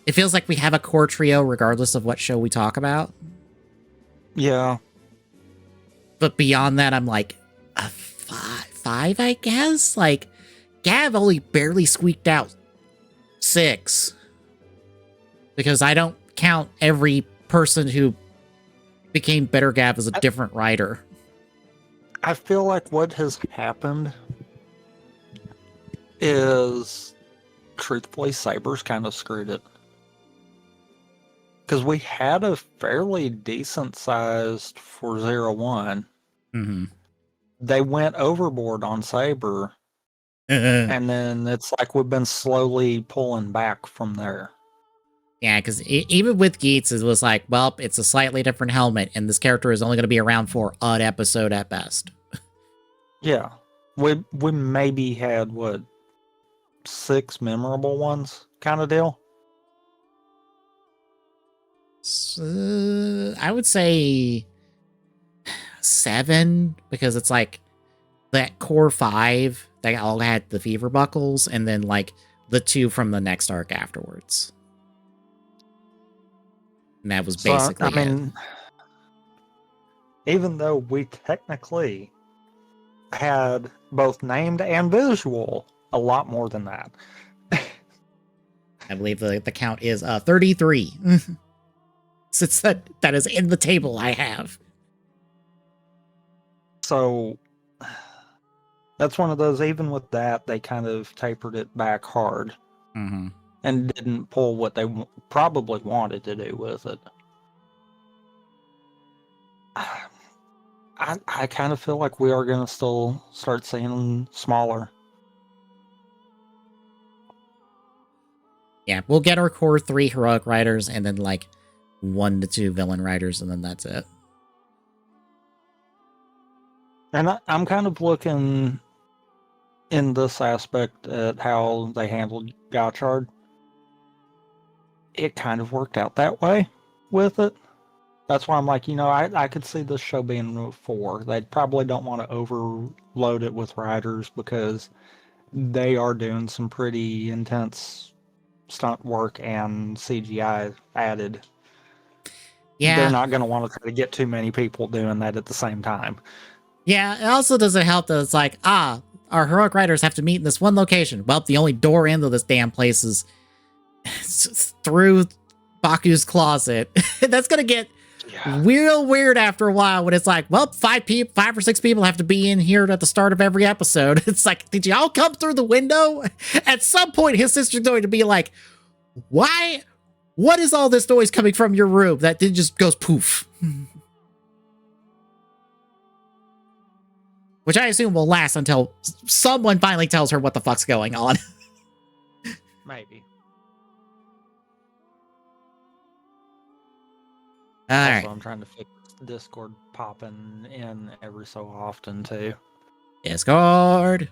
It feels like we have a core trio regardless of what show we talk about. Yeah. But beyond that, I'm like, a 5, I guess? Like, Gav only barely squeaked out 6. Because I don't count every person who became Better Gav as a different writer. I feel like what has happened is, truthfully, Saber's kind of screwed it. Because we had a fairly decent sized 401. Mm-hmm. They went overboard on Saber, and then it's like we've been slowly pulling back from there. Yeah, because even with Geats, it was like, well, it's a slightly different helmet, and this character is only going to be around for an episode at best. Yeah. We maybe had, 6 memorable ones kind of deal? I would say 7, because it's like that core 5 that all had the fever buckles, and then like the 2 from the next arc afterwards. And that was basically I mean, even though we technically had both named and visual a lot more than that. I believe the count is 33. Since that is in the table I have. So that's one of those, even with that, they kind of tapered it back hard. Mm-hmm. And didn't pull what they probably wanted to do with it. I kind of feel like we are going to still start seeing smaller. Yeah, we'll get our core 3 heroic riders, and then like 1 to 2 villain riders, and then that's it. And I'm kind of looking in this aspect at how they handled Gotchard. It kind of worked out that way with it. That's why I'm like, I could see this show being 4. They probably don't want to overload it with writers because they are doing some pretty intense stunt work and CGI added. They're Yeah. not going to want to try to get too many people doing that at the same time. Yeah, it also doesn't help that it's like, our heroic riders have to meet in this one location. Well, the only door into this damn place is through Baku's closet. That's gonna get real weird after a while when it's like, well, 5 or 6 people have to be in here at the start of every episode. It's like, did y'all come through the window? At some point, his sister's going to be like, why? What is all this noise coming from your room? That then just goes poof. Which I assume will last until someone finally tells her what the fuck's going on. Maybe. All also, right. I'm trying to fix Discord popping in every so often, too. Discord.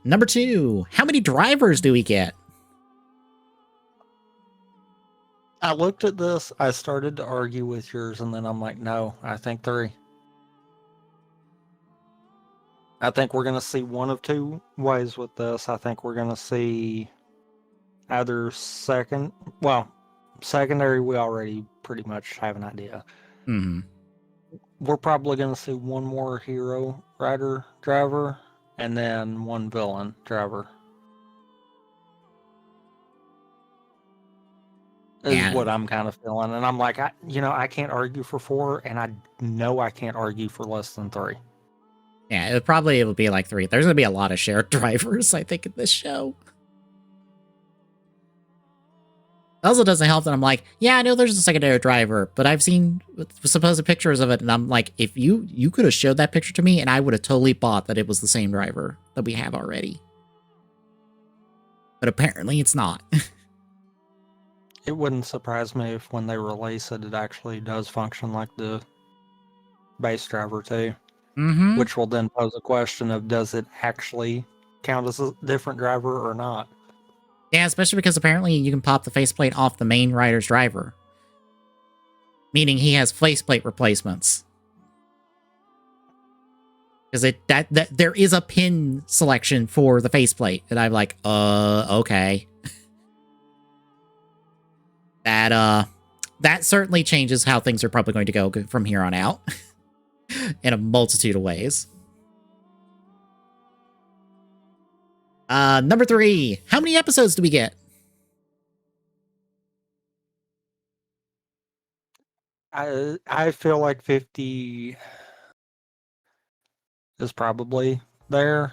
Number 2. How many drivers do we get? I looked at this, I started to argue with yours, and then I'm like, no, I think 3. I think we're going to see one of 2 ways with this. I think we're going to see either secondary, we already pretty much have an idea. Mm-hmm. We're probably going to see one more hero rider driver and then one villain driver. Is what I'm kind of feeling. And I'm like, I can't argue for 4, and I know I can't argue for less than 3. Yeah, it will be like 3. There's going to be a lot of shared drivers, I think, in this show. It also doesn't help that I'm like, yeah, I know there's a secondary driver, but I've seen supposed pictures of it, and I'm like, if you could have showed that picture to me, and I would have totally bought that it was the same driver that we have already. But apparently it's not. It wouldn't surprise me if when they release it, it actually does function like the base driver too. Mm-hmm. Which will then pose a question of, does it actually count as a different driver or not? Yeah, especially because apparently you can pop the faceplate off the main rider's driver. Meaning he has faceplate replacements. Because there is a pin selection for the faceplate. And I'm like, okay. That certainly changes how things are probably going to go from here on out. In a multitude of ways. Number 3. How many episodes do we get? I feel like 50 is probably there.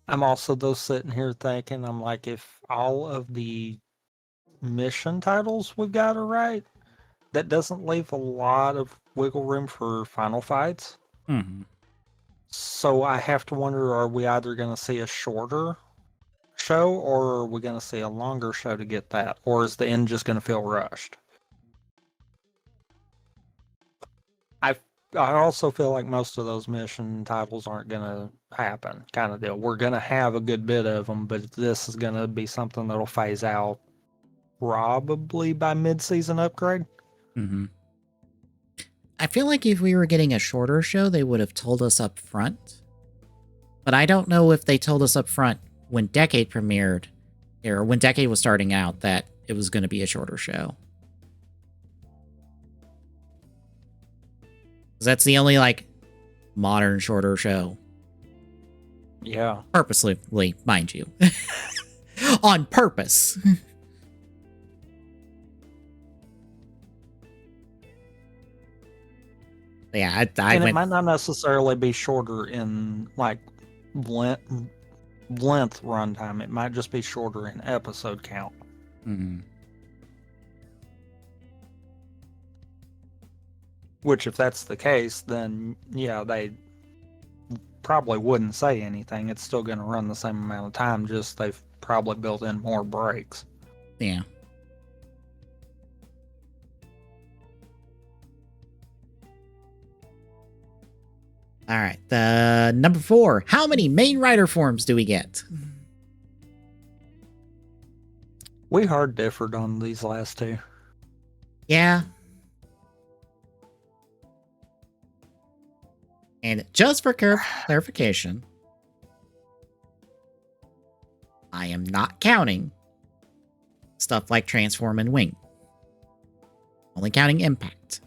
I'm also, though, sitting here thinking, I'm like, if all of the mission titles we've got are right, that doesn't leave a lot of wiggle room for final fights. Mm-hmm. So I have to wonder, are we either going to see a shorter show or are we going to see a longer show to get that? Or is the end just going to feel rushed? I also feel like most of those mission titles aren't going to happen, kind of deal. We're going to have a good bit of them, but this is going to be something that'll phase out probably by mid-season upgrade. Mm-hmm. I feel like if we were getting a shorter show, they would have told us up front. But I don't know if they told us up front when Decade premiered, or when Decade was starting out, that it was going to be a shorter show. That's the only, modern shorter show. Yeah. Purposely, mind you. On purpose. Yeah, I and went... it might not necessarily be shorter in, length runtime. It might just be shorter in episode count. Mm-hmm. Which, if that's the case, then, yeah, they probably wouldn't say anything. It's still going to run the same amount of time, just they've probably built in more breaks. Yeah. All right. Number 4. How many main rider forms do we get? We hard differed on these last 2. Yeah. And just for clarification, I am not counting stuff like Transform and Wing. Only counting Impact.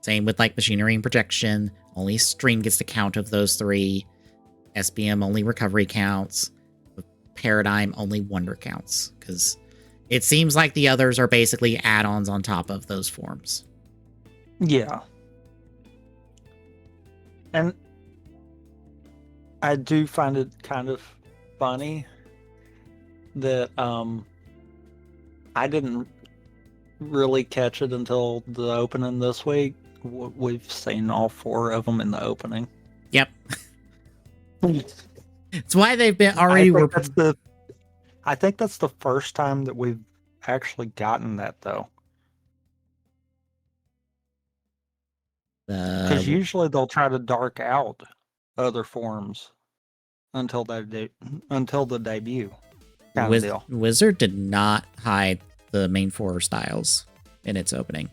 Same with like Machinery and Projection. Only Stream gets the count of those three. SBM only Recovery counts. Paradigm only Wonder counts. Because it seems like the others are basically add-ons on top of those forms. Yeah. And I do find it kind of funny that I didn't really catch it until the opening this week. We've seen all 4 of them in the opening. Yep. It's why they've been already. I think that's the first time that we've actually gotten that, though. Because usually they'll try to dark out other forms until the debut. Wizard did not hide the main 4 styles in its opening.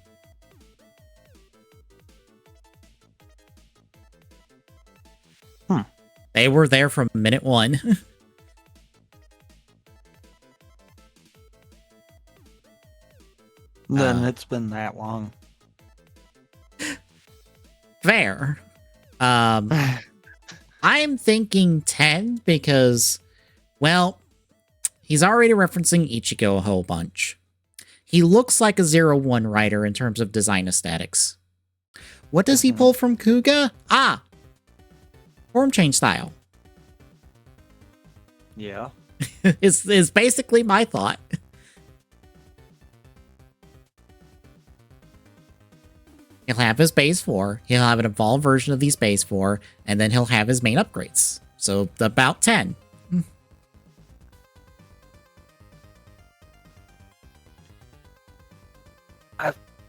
They were there from minute 1. Then it's been that long. Fair. I'm thinking 10 because, well, he's already referencing Ichigo a whole bunch. He looks like a 0-1 writer in terms of design aesthetics. What does he pull from Kuga? Form change style. Yeah. is basically my thought. He'll have his base 4, he'll have an evolved version of these base 4, and then he'll have his main upgrades. So about 10.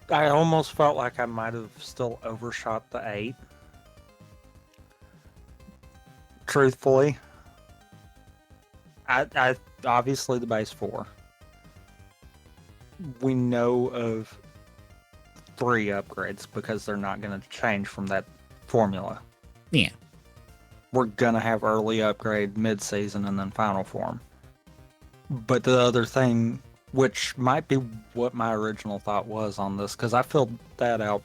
I almost felt like I might have still overshot the 8. Truthfully. I obviously the base 4. We know of 3 upgrades because they're not going to change from that formula. Yeah. We're going to have early upgrade, mid-season, and then final form. But the other thing, which might be what my original thought was on this, because I filled that out,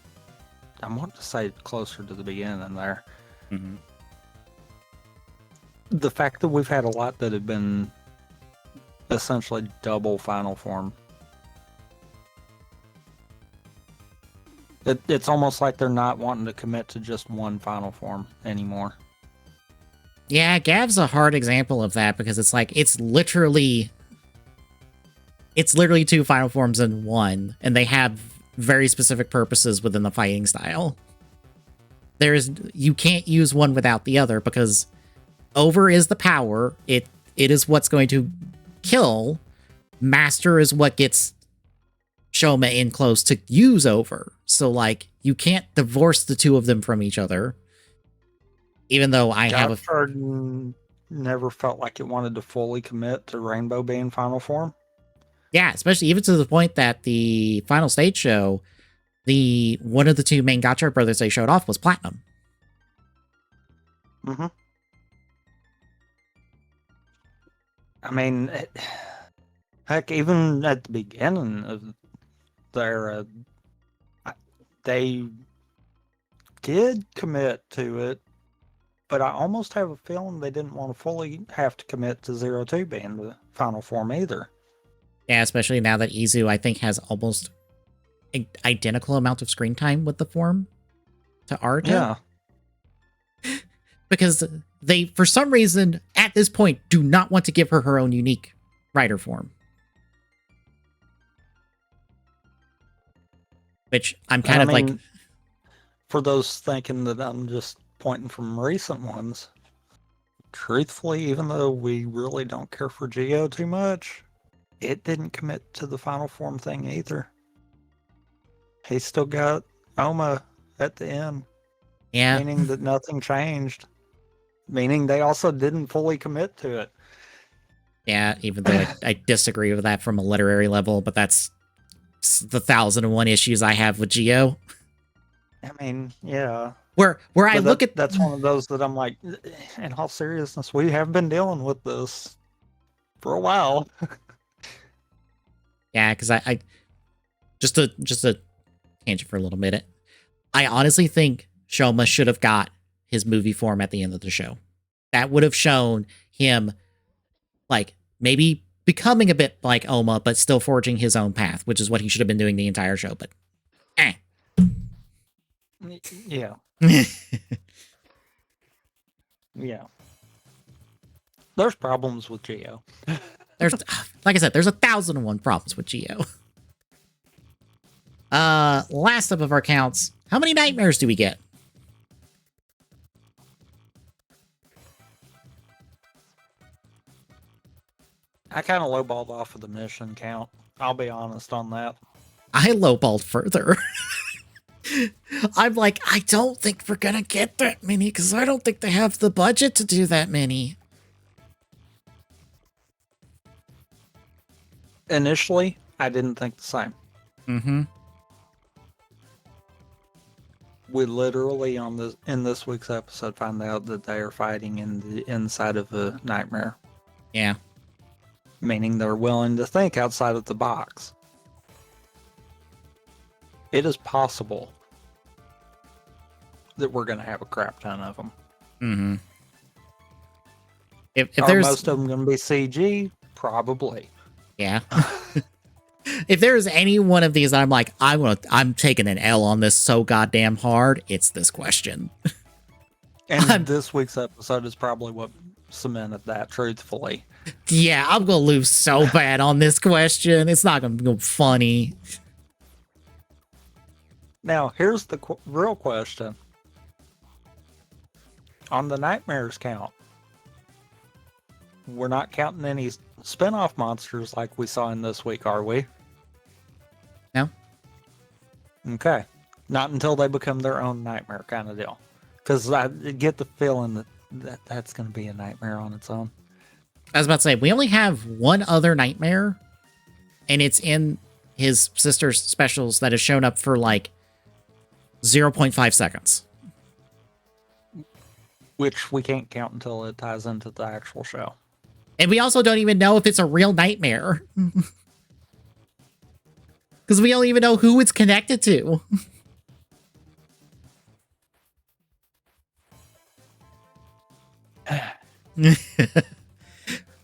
I want to say closer to the beginning there. Mm-hmm. The fact that we've had a lot that have been essentially double final form. It's almost like they're not wanting to commit to just one final form anymore. Yeah, Gav's a hard example of that because it's like it's literally 2 final forms in one, and they have very specific purposes within the fighting style. You can't use one without the other because over is the power. It is what's going to kill. Master is what gets Shoma in close to use over. So like you can't divorce the 2 of them from each other. Even though I never felt like it wanted to fully commit to Rainbow being final form. Yeah, especially even to the point that the final stage show, one of the 2 main Gotchard brothers they showed off was Platinum. Mm-hmm. I mean, heck, even at the beginning of their, they did commit to it, but I almost have a feeling they didn't want to fully have to commit to 0-2 being the final form either. Yeah, especially now that Izu, I think, has almost identical amount of screen time with the form to Aruto. Yeah. Because they, for some reason, at this point, do not want to give her her own unique rider form. Which I'm kind of like... For those thinking that I'm just pointing from recent ones, truthfully, even though we really don't care for Geo too much, it didn't commit to the final form thing either. He still got Oma at the end. Yeah. Meaning that nothing changed. Meaning they also didn't fully commit to it. Yeah, even though I disagree with that from a literary level, but that's the 1001 issues I have with Geo. I mean, yeah. Where I look at that's one of those that I'm like, in all seriousness, we have been dealing with this for a while. Yeah, because I just a tangent for a little minute. I honestly think Shoma should have got his movie form at the end of the show. That would have shown him, like, maybe becoming a bit like Oma, but still forging his own path, which is what he should have been doing the entire show. But, Yeah. Yeah. There's problems with Geo. There's, like I said, there's 1001 problems with Geo. Last up of our counts, how many nightmares do we get? I kind of lowballed off of the mission count. I'll be honest on that. I lowballed further. I'm like, I don't think we're gonna get that many because I don't think they have the budget to do that many. Initially, I didn't think the same. Mm-hmm. We literally in this week's episode find out that they are fighting in the inside of a nightmare. Yeah. Meaning they're willing to think outside of the box. It is possible that we're going to have a crap ton of them. Mm-hmm. If Are there's most of them going to be CG? Probably. Yeah. If there's any one of these I'm like, I'm taking an L on this so goddamn hard, it's this question. And this week's episode is probably what cemented that, truthfully. Yeah, I'm gonna lose so bad on this question. It's not gonna be funny. Now, here's the real question. On the nightmares count, we're not counting any spin-off monsters like we saw in this week, are we? No. Okay. Not until they become their own nightmare kind of deal. Because I get the feeling that's going to be a nightmare on its own. I was about to say, we only have one other nightmare, and it's in his sister's specials that has shown up for like 0.5 seconds. Which we can't count until it ties into the actual show. And we also don't even know if it's a real nightmare. Because we don't even know who it's connected to.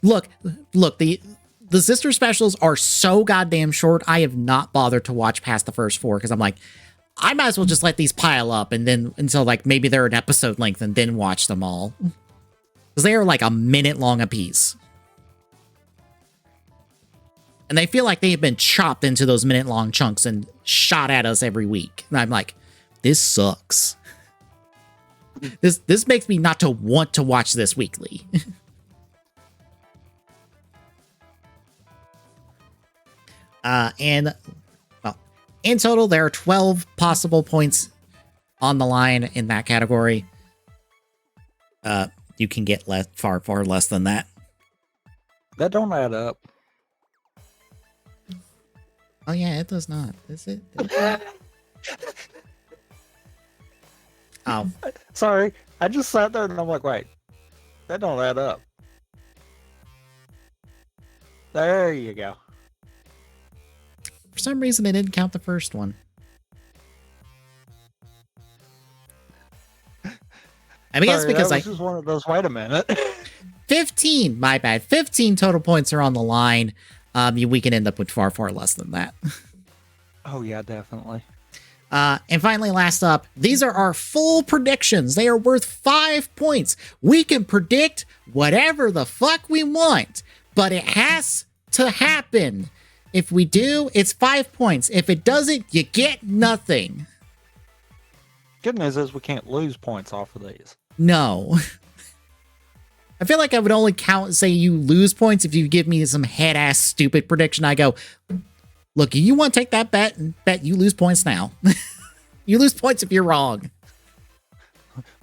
Look, the sister specials are so goddamn short, I have not bothered to watch past the first 4, because I'm like, I might as well just let these pile up and then until like maybe they're an episode length and then watch them all. Because they are like a minute long a piece. And they feel like they have been chopped into those minute-long chunks and shot at us every week. And I'm like, this sucks. This makes me not to want to watch this weekly. And, well, in total, there are 12 possible points on the line in that category. You can get far less than that. That don't add up. Oh yeah, it does not. Is it? Oh. Sorry. I just sat there and I'm like, wait. That don't add up. There you go. For some reason, it didn't count the first one. I mean, that's because that was just one of those, wait a minute. 15, my bad. 15 total points are on the line. We can end up with far less than that. Oh, yeah, definitely. And finally, last up, these are our full predictions. They are worth 5 points. We can predict whatever the fuck we want, but it has to happen. If we do, it's 5 points. If it doesn't, you get nothing. Good news is we can't lose points off of these. No. I feel like I would only say you lose points if you give me some head-ass stupid prediction. I go, look, you want to take that bet and bet you lose points now. You lose points if you're wrong.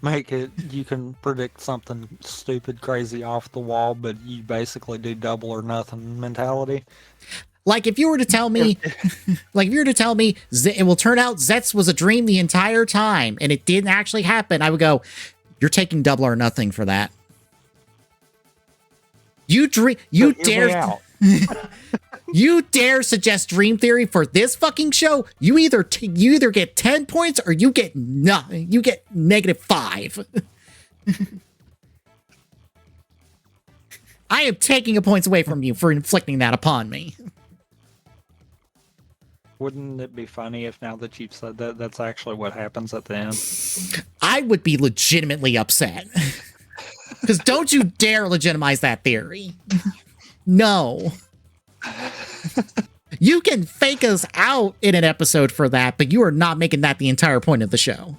Make it, you can predict something stupid, crazy off the wall, but you basically do double or nothing mentality. Like if you were to tell me, it will turn out Zetz was a dream the entire time and it didn't actually happen, I would go, you're taking double or nothing for that. You dare you dare suggest dream theory for this fucking show? You either get 10 points or you get nothing. You get -5. I am taking a points away from you for inflicting that upon me. Wouldn't it be funny if now that you've said that, that's actually what happens at the end? I would be legitimately upset. Because don't you dare legitimize that theory. No. You can fake us out in an episode for that, but you are not making that the entire point of the show.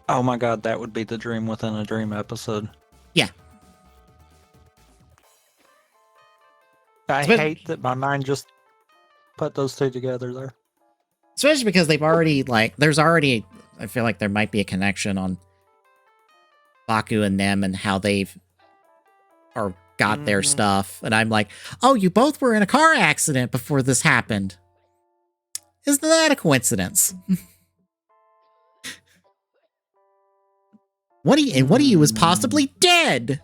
Oh my god, that would be the dream within a dream episode. Yeah. I hate that my mind just put those two together there. Especially because they've already, like, I feel like there might be a connection on Baku and them and how they've got their stuff. And I'm like, oh, you both were in a car accident before this happened. Isn't that a coincidence? One of you is possibly dead.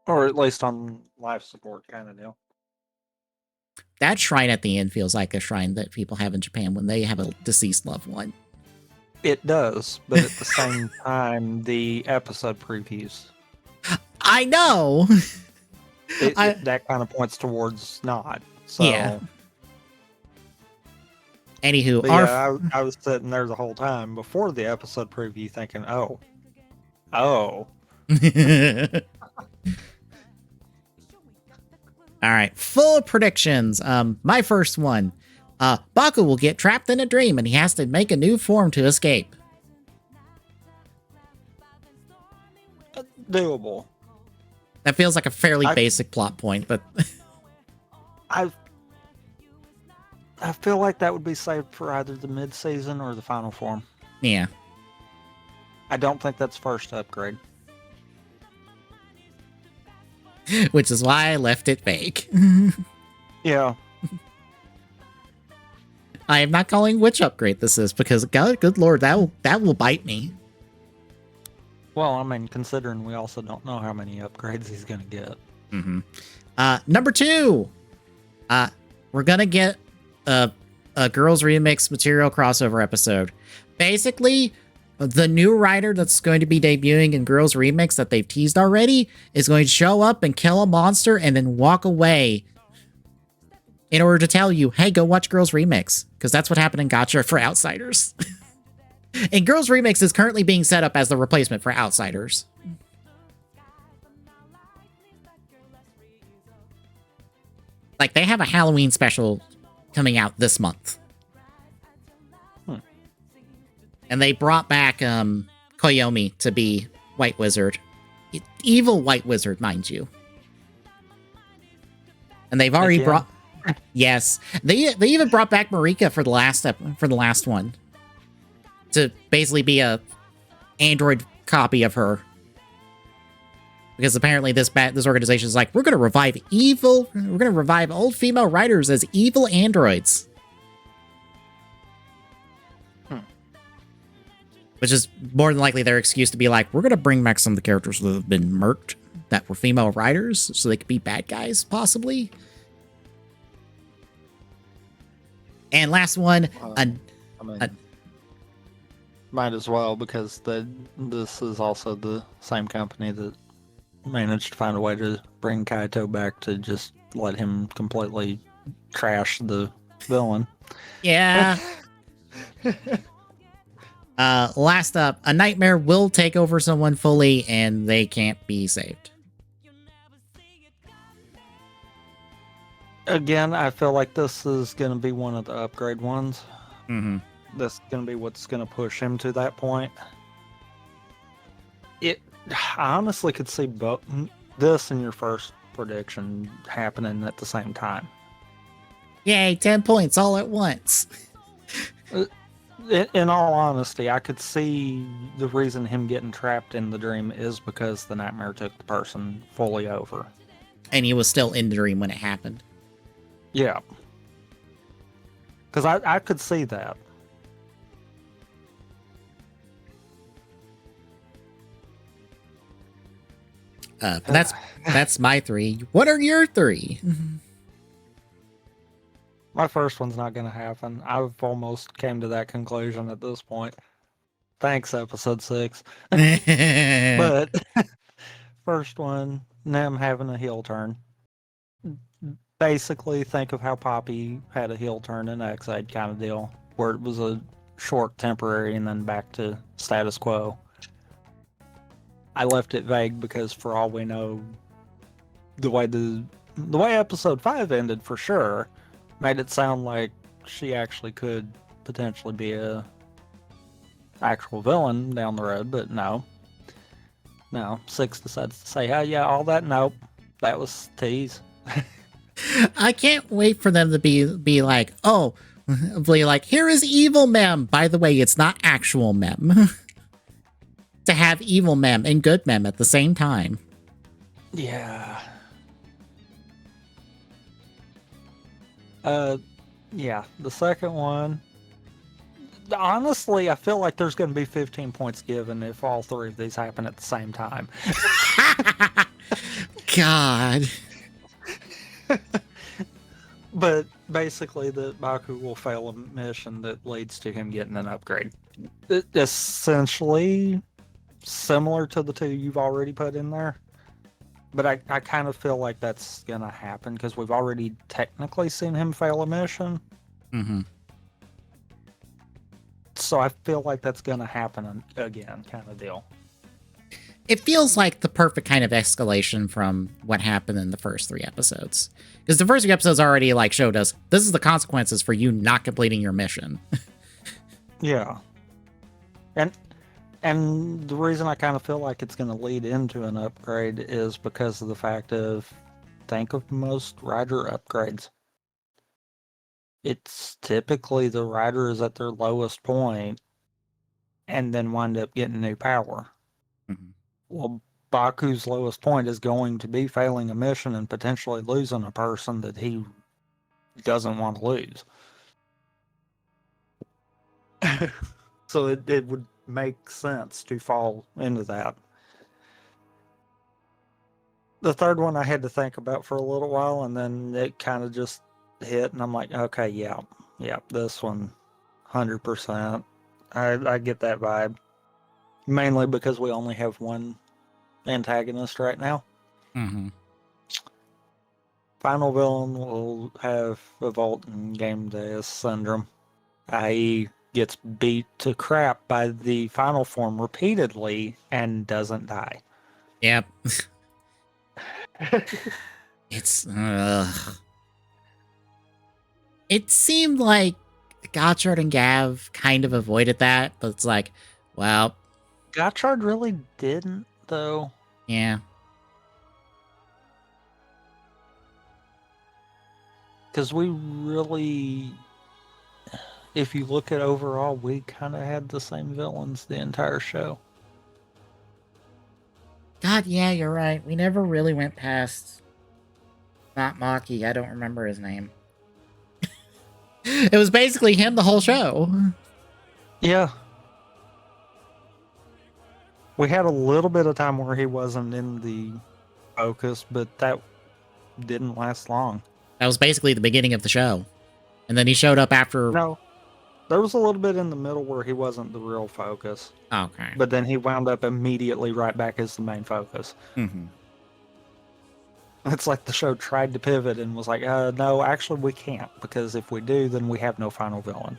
Or at least on life support kind of deal. That shrine at the end feels like a shrine that people have in Japan when they have a deceased loved one. It does, but at the same time, the episode previews. I know! That kind of points towards not. So. Yeah. Anywho, I was sitting there the whole time before the episode preview thinking, oh. All right, full predictions. My first one. Baku will get trapped in a dream and he has to make a new form to escape. Doable. That feels like a fairly basic plot point, but... I feel like that would be saved for either the mid-season or the final form. Yeah. I don't think that's first upgrade. Which is why I left it vague. Yeah. I am not calling which upgrade this is because, God, good lord, that will bite me. Well, I mean, considering we also don't know how many upgrades he's going to get. Mm-hmm. Number 2. We're going to get a Girls Remix material crossover episode. Basically, the new writer that's going to be debuting in Girls Remix that they've teased already is going to show up and kill a monster and then walk away in order to tell you, hey, go watch Girls Remix, because that's what happened in Gacha for Outsiders. And Girls Remix is currently being set up as the replacement for Outsiders. Like, they have a Halloween special coming out this month. And they brought back Koyomi to be White Wizard. Evil White Wizard, mind you. And they've already brought... Yes. They even brought back Marika for the last one. To basically be a android copy of her. Because apparently this organization is like, we're going to revive old female writers as evil androids. Which is more than likely their excuse to be like, we're going to bring back some of the characters that have been murked that were female writers so they could be bad guys, possibly. And last one. Might as well, because this is also the same company that managed to find a way to bring Kaito back to just let him completely trash the villain. Yeah. Last up, a nightmare will take over someone fully and they can't be saved. Again, I feel like this is going to be one of the upgrade ones. Mm-hmm. This is going to be what's going to push him to that point. I honestly could see both this and your first prediction happening at the same time. Yay, 10 points all at once. In all honesty, I could see the reason him getting trapped in the dream is because the nightmare took the person fully over. And he was still in the dream when it happened. Yeah. Because I could see that. But that's my 3. What are your 3? My first one's not going to happen. I've almost came to that conclusion at this point. Thanks, episode 6. But first one, Nem having a heel turn. Basically, think of how Poppy had a heel turn in X-Aid kind of deal, where it was a short temporary and then back to status quo. I left it vague because, for all we know, the way episode 5 ended, for sure, made it sound like she actually could potentially be a actual villain down the road, but no. 6 decides to say, "Oh yeah, all that, nope, that was tease." I can't wait for them to be like, oh, be like, here is evil Mem. By the way, it's not actual Mem. To have evil Mem and good Mem at the same time. Yeah. Yeah, the second one. Honestly, I feel like there's going to be 15 points given if all 3 of these happen at the same time. God. But basically, that Baku will fail a mission that leads to him getting an upgrade. Essentially similar to the 2 you've already put in there. But I kind of feel like that's going to happen because we've already technically seen him fail a mission. Mm-hmm. So I feel like that's going to happen again, kind of deal. It feels like the perfect kind of escalation from what happened in the first 3 episodes. Because the first 3 episodes already like showed us this is the consequences for you not completing your mission. Yeah. And the reason I kind of feel like it's going to lead into an upgrade is because of the fact of, think of most rider upgrades. It's typically the rider is at their lowest point and then wind up getting new power. Mm-hmm. Well, Baku's lowest point is going to be failing a mission and potentially losing a person that he doesn't want to lose. So it would make sense to fall into that. The third one I had to think about for a little while, and then it kind of just hit, and I'm like, okay, yeah, this one, 100%. I get that vibe. Mainly because we only have one antagonist right now. Mm-hmm. Final villain will have a Volt and Game Deus syndrome, i.e. gets beat to crap by the final form repeatedly and doesn't die. Yep. It's it seemed like Gotchard and Gav kind of avoided that, but it's like, well, Gotchard really didn't, though. Yeah. Because we really, if you look at overall, we kind of had the same villains the entire show. God, yeah, you're right. We never really went past... Not Maki, I don't remember his name. It was basically him the whole show. Yeah. We had a little bit of time where he wasn't in the focus, but that didn't last long. That was basically the beginning of the show. And then he showed up after... No. There was a little bit in the middle where he wasn't the real focus. Okay. But then he wound up immediately right back as the main focus. Mm-hmm. It's like the show tried to pivot and was like, no, actually we can't, because if we do, then we have no final villain.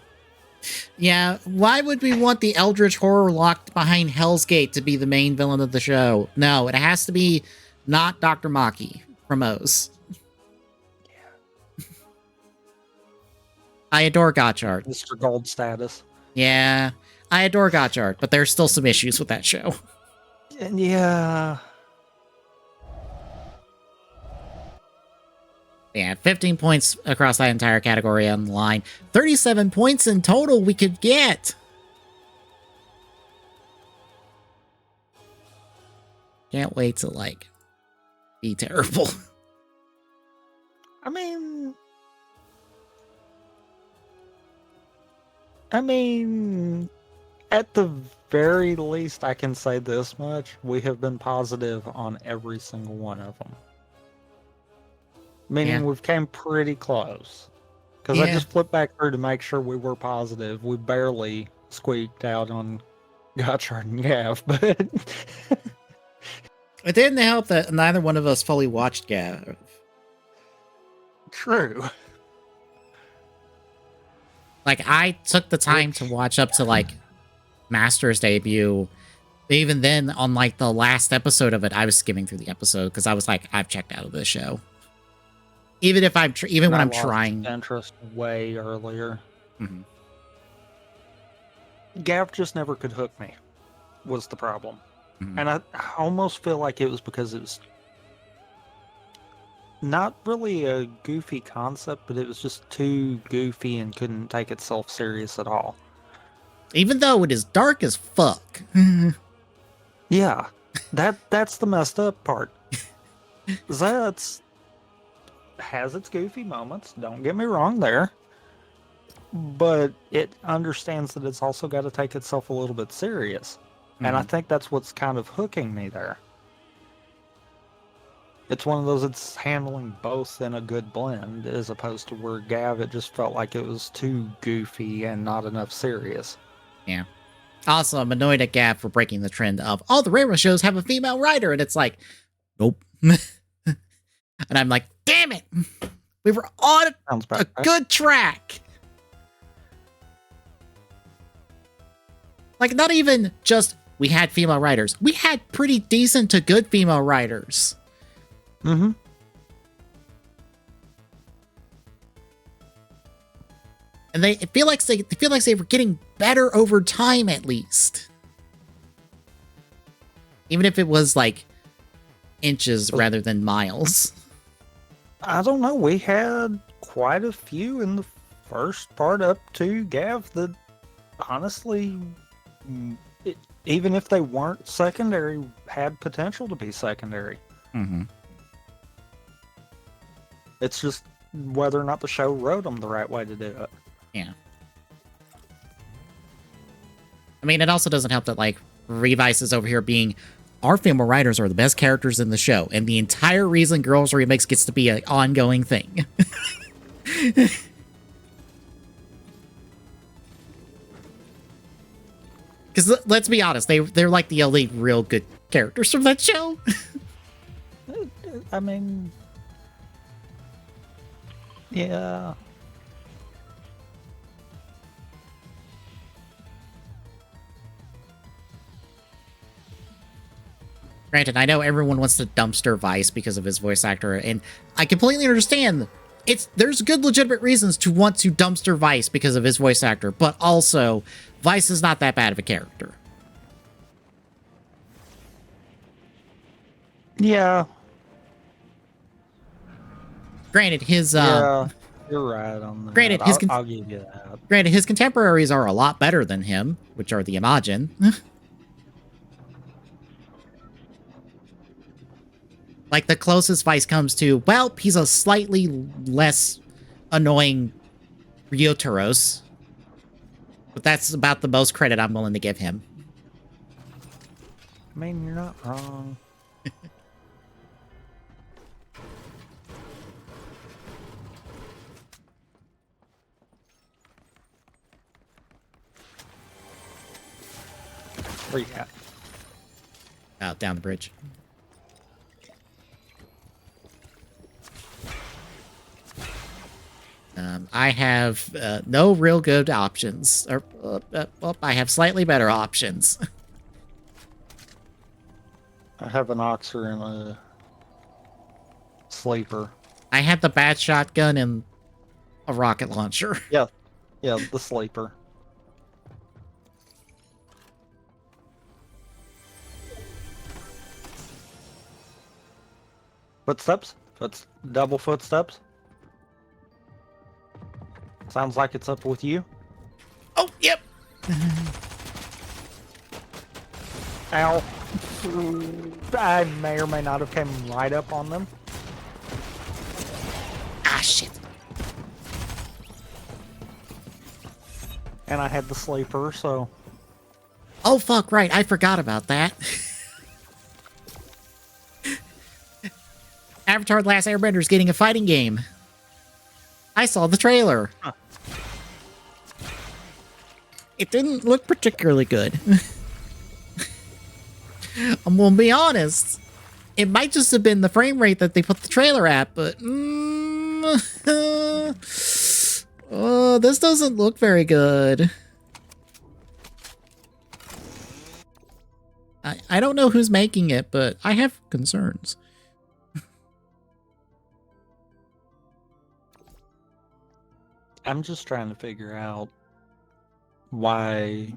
Yeah, why would we want the Eldritch Horror locked behind Hell's Gate to be the main villain of the show? No, it has to be not Dr. Maki from O's. Yeah. I adore Gotchard. Mr. Gold status. Yeah, I adore Gotchard, but there's still some issues with that show. Yeah. Yeah, 15 points across that entire category on the line. 37 points in total we could get. Can't wait to, like, be terrible. I mean, at the very least, I can say this much: we have been positive on every single one of them. Yeah. Meaning we've came pretty close. Because I Yeah. just flipped back through to make sure we were positive. We barely squeaked out on Gotchard and Gav, but It didn't help that neither one of us fully watched Gav. true. Like, I took the time to watch up to, like, Master's debut. Even then, on, like, the last episode of it, I was skimming through the episode because I was like, I've checked out of this show. Even if I'm, even when I'm trying. Interest way earlier. Mm-hmm. Gav just never could hook me, was the problem. Mm-hmm. And I almost feel like it was because it was not really a goofy concept, but it was just too goofy and couldn't take itself serious at all. Even though it is dark as fuck. Yeah, that's the messed up part. Zets has its goofy moments, don't get me wrong there. But it understands that it's also got to take itself a little bit serious. Mm-hmm. And I think that's what's kind of hooking me there. It's one of those, it's handling both in a good blend, as opposed to where Gav, it just felt like it was too goofy and not enough serious. Yeah. Also, I'm annoyed at Gav for breaking the trend of all the railroad shows have a female writer, and it's like, nope. And I'm like, damn it! We were on a good track. Like, not even just we had female writers. We had pretty decent to good female writers. Mm-hmm. And they feel like they were getting better over time, at least. Even if it was like inches rather than miles. I don't know. We had quite a few in the first part up to Gav that honestly, even if they weren't secondary, had potential to be secondary. Mm-hmm. It's just whether or not the show wrote them the right way to do it. Yeah. I mean, it also doesn't help that, like, Revice is over here being, our female writers are the best characters in the show, and the entire reason Girls Remix gets to be an ongoing thing. Because let's be honest, they're like the only real good characters from that show. I mean, yeah. Granted, I know everyone wants to dumpster Vice because of his voice actor, and I completely understand. There's good legitimate reasons to want to dumpster Vice because of his voice actor, but also, Vice is not that bad of a character. Yeah. Granted, his yeah, you're right on that. Granted, I'll give you that. Granted, his contemporaries are a lot better than him, which are the Imogen. Like, the closest Vice comes to, well, he's a slightly less annoying Ryotaros. But that's about the most credit I'm willing to give him. I mean, you're not wrong. Where you at? Out down the bridge. I have no real good options. Or, well, I have slightly better options. I have an Oxer and a Sleeper. I had the bat shotgun and a rocket launcher. Yeah, the Sleeper. Footsteps? Double footsteps? Sounds like it's up with you. Oh, yep. Ow. I may or may not have came right up on them. Ah, And I had the sleeper, so Oh, fuck, right. I forgot about that. Avatar The Last Airbender is getting a fighting game. I saw the trailer. Huh. It didn't look particularly good. I'm gonna be honest. It might just have been the frame rate that they put the trailer at, but... this doesn't look very good. I don't know who's making it, but I have concerns. I'm just trying to figure out why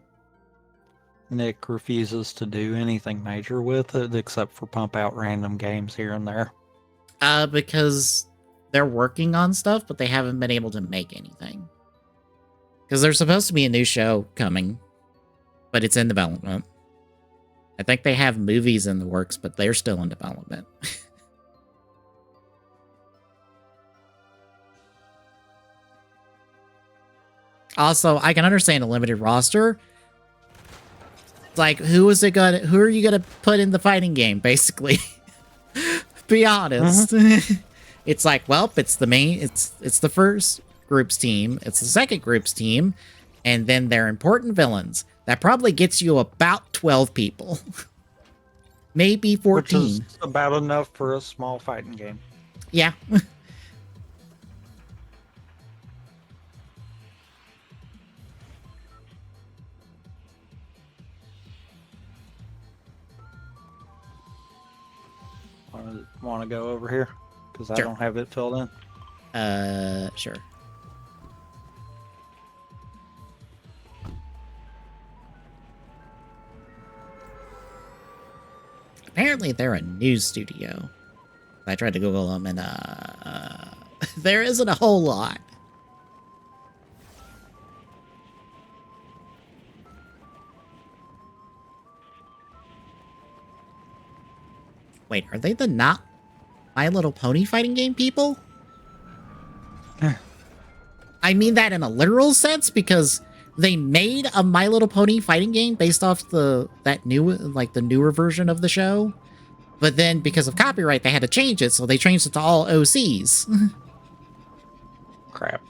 Nick refuses to do anything major with it except for pump out random games here and there. Because they're working on stuff, but they haven't been able to make anything. Because there's supposed to be a new show coming, but it's in development. I think they have movies in the works, but they're still in development. Also, I can understand a limited roster. It's like, who are you gonna put in the fighting game, basically? Be honest. It's like, well, it's the first group's team, it's the second group's team, and then they're important villains. That probably gets you about 12 people. Maybe 14. Which is about enough for a small fighting game. Yeah. Want to go over here? Because I Sure. don't have it filled in. Sure. Apparently they're a news studio. I tried to Google them and there isn't a whole lot. Wait, are they the not My Little Pony fighting game people? I mean that in a literal sense because they made a My Little Pony fighting game based off the newer version of the show. But then because of copyright, they had to change it, so they changed it to all OCs. Crap.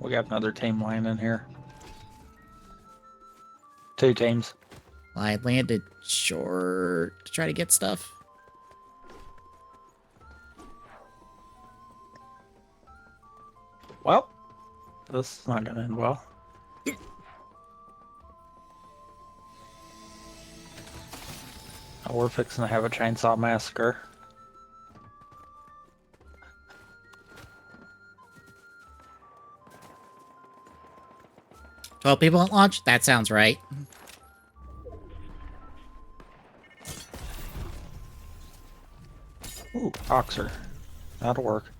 We got another team line in here. 2 teams. I landed short to try to get stuff. Well, this is not going to end well. Oh, we're fixing to have a chainsaw massacre. $12 people at launch? That sounds right. Ooh, Oxer. That'll work.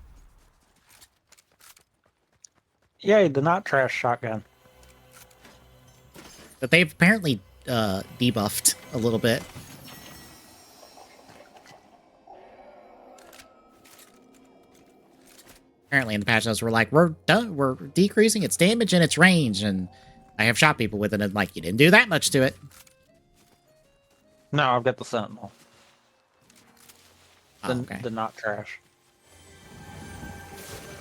Yay, the not trash shotgun. But they've apparently debuffed a little bit. Apparently in the patch notes, we're like, we're decreasing its damage and its range, and I have shot people with it, and I'm like, you didn't do that much to it. No, I've got the Sentinel. Okay. The not trash.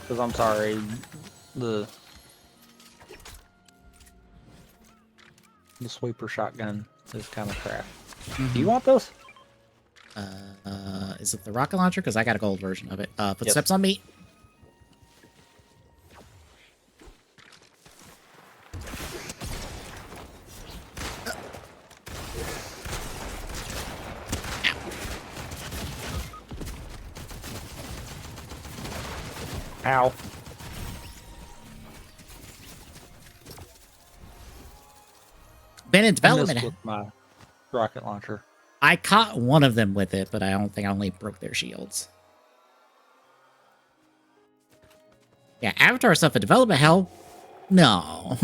Because I'm sorry, the sweeper shotgun is kind of crap. Do you want those? Is it the rocket launcher? Because I got a gold version of it. Footsteps Yes. on me. Ow. Been in I missed development. with my rocket launcher. I caught one of them with it, but I don't think I only broke their shields. Yeah, Avatar stuff in development, hell, no.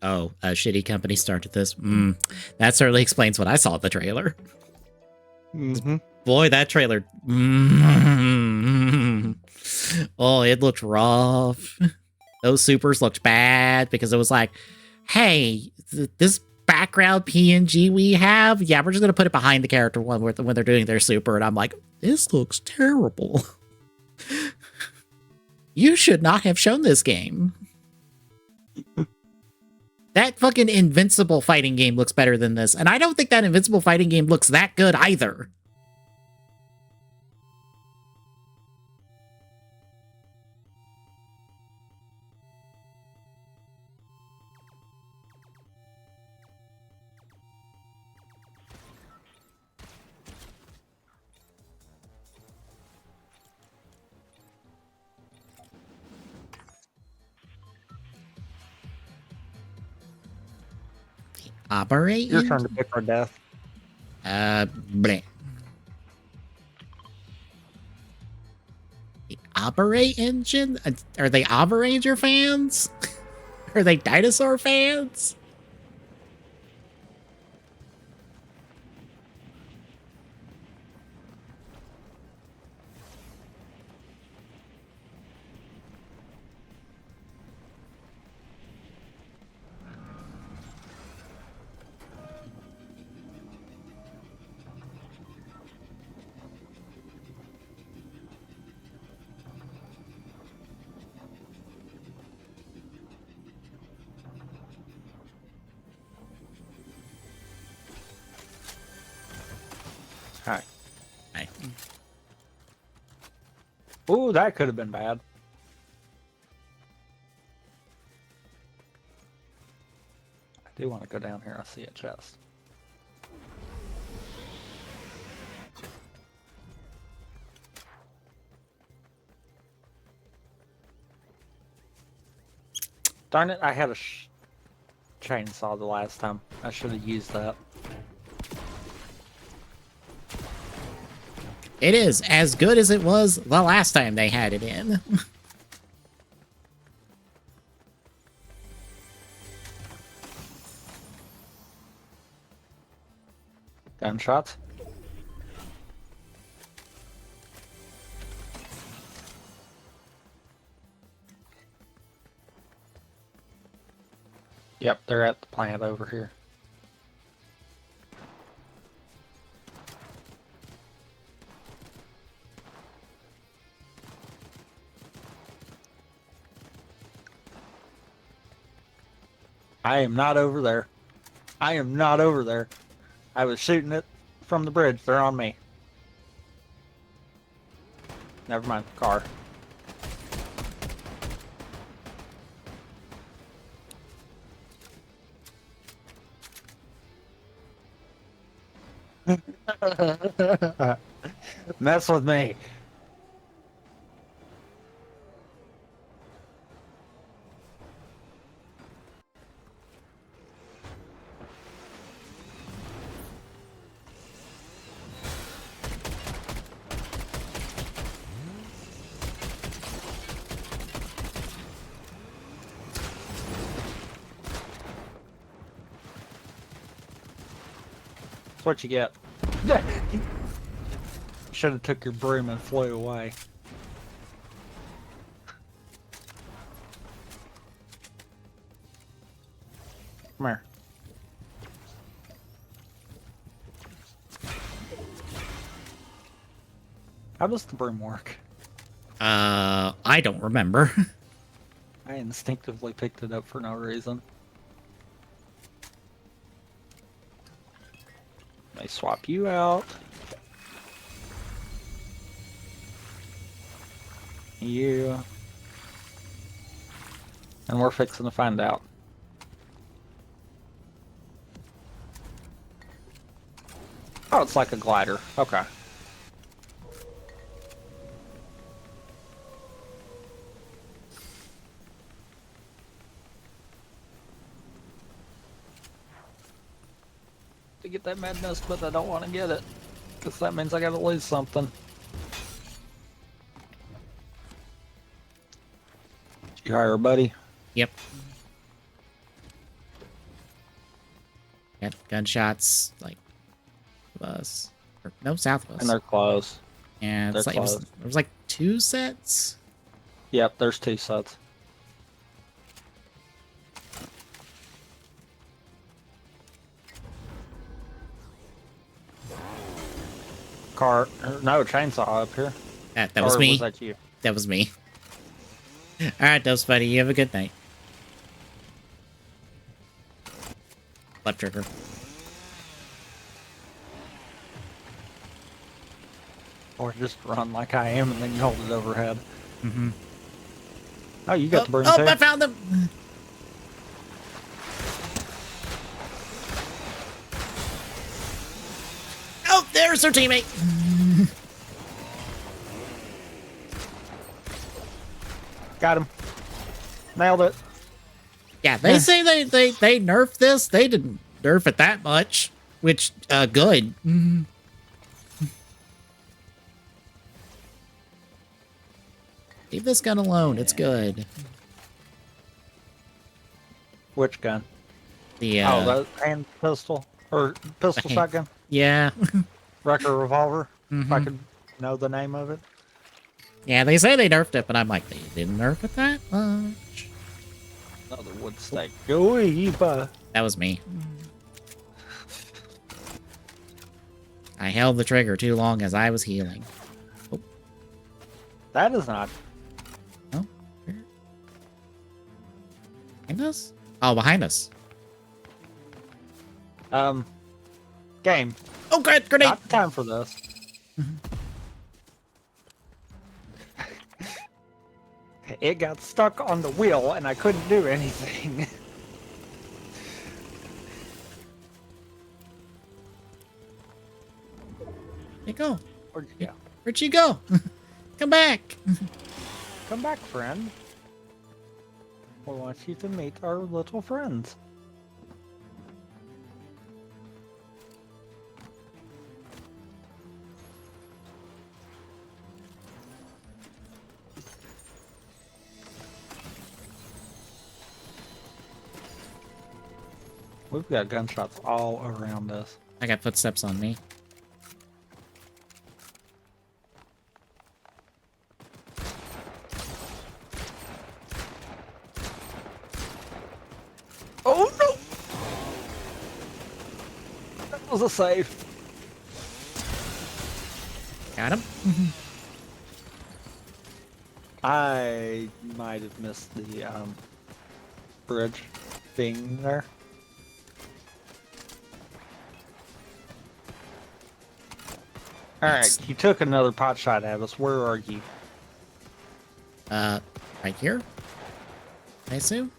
Oh, a shitty company started this. That certainly explains what I saw in the trailer. Mm-hmm. Boy, that trailer. Oh, it looked rough. Those supers looked bad because it was like, hey, this background PNG we have, yeah, we're just going to put it behind the character one when they're doing their super. And I'm like, this looks terrible. You should not have shown this game. That fucking Invincible fighting game looks better than this. And I don't think that Invincible fighting game looks that good either. Operate? Your turn to pick our death. Bleh. The Operate engine? Are they Operanger fans? Are they dinosaur fans? Hi. Hi. Ooh, that could have been bad. I do want to go down here. I see a chest. Darn it, I had a chainsaw the last time. I should have used that. It is as good as it was the last time they had it in. Gunshots. Yep, they're at the plant over here. I am not over there. I am not over there. I was shooting it from the bridge. They're on me. Never mind. Car. Mess with me. That's what you get. Should have took your broom and flew away. Come here. How does the broom work? I don't remember. I instinctively picked it up for no reason. Let me swap you out. You. And we're fixing to find out. Oh, it's like a glider. Okay. To get that madness, but I don't want to get it. Because that means I gotta lose something. Did you hire a buddy? Yep. Got gunshots like of us. Or, no, south of And us. they're close. And it's they're like, close. it was like 2 sets. Yep, there's 2 sets. No, chainsaw up here. That was or me. Was that you? That was me. All right, Dose Buddy, you have a good night. Left trigger. Or just run like I am and then you hold it overhead. Mm-hmm. Oh, you got the broom Oh, too? I found them! Oh, there's their teammate! Got him. Nailed it. Yeah, they say they nerfed this. They didn't nerf it that much, which, good. Leave this gun alone. It's good. Which gun? The, the hand pistol? Or pistol hand- shotgun? yeah. Wrecker revolver? If I Mhm. could know the name of it. Yeah, they say they nerfed it, but I'm like, they didn't nerf it that much. Another wood stake. Go Eva. That was me. I held the trigger too long as I was healing. That is not. Oh, where? Behind us? Oh, behind us. Game. Oh, grenade! Not time for this. It got stuck on the wheel and I couldn't do anything. Where'd you go? Yeah. Where'd you go? Come back! Come back, friend. We want you to meet our little friends. We've got gunshots all around us. I got footsteps on me. Oh no! That was a save. Got him? I might have missed the bridge thing there. Alright, you took another pot shot at us. Where are you? Right here? I assume?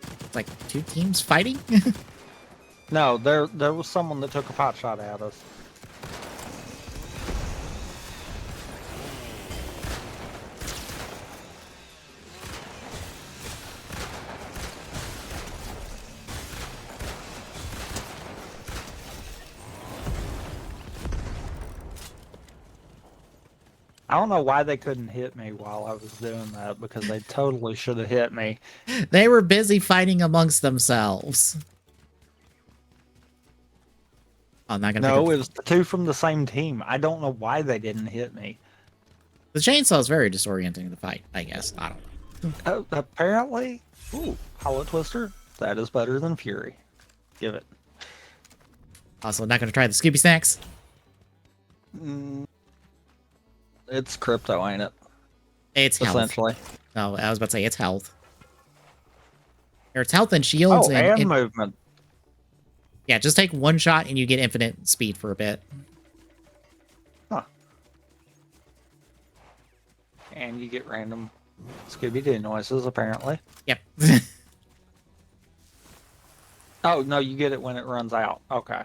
It's like 2 teams fighting? No, there was someone that took a pot shot at us. I don't know why they couldn't hit me while I was doing that, because they totally should have hit me. They were busy fighting amongst themselves. Oh, I'm not gonna No, pick it up. was the 2 from the same team. I don't know why they didn't hit me. The chainsaw is very disorienting to fight, I guess. I don't know. Apparently, ooh, Hollow Twister, that is better than Fury. Give it. Also, not gonna try the Scooby Snacks. It's crypto, ain't it? It's health. Essentially. No, I was about to say it's health. Or it's health and shields. Oh, and movement. Yeah, just take 1 shot and you get infinite speed for a bit. Huh. And you get random Scooby-Doo noises, apparently. Yep. Oh, no, you get it when it runs out. Okay.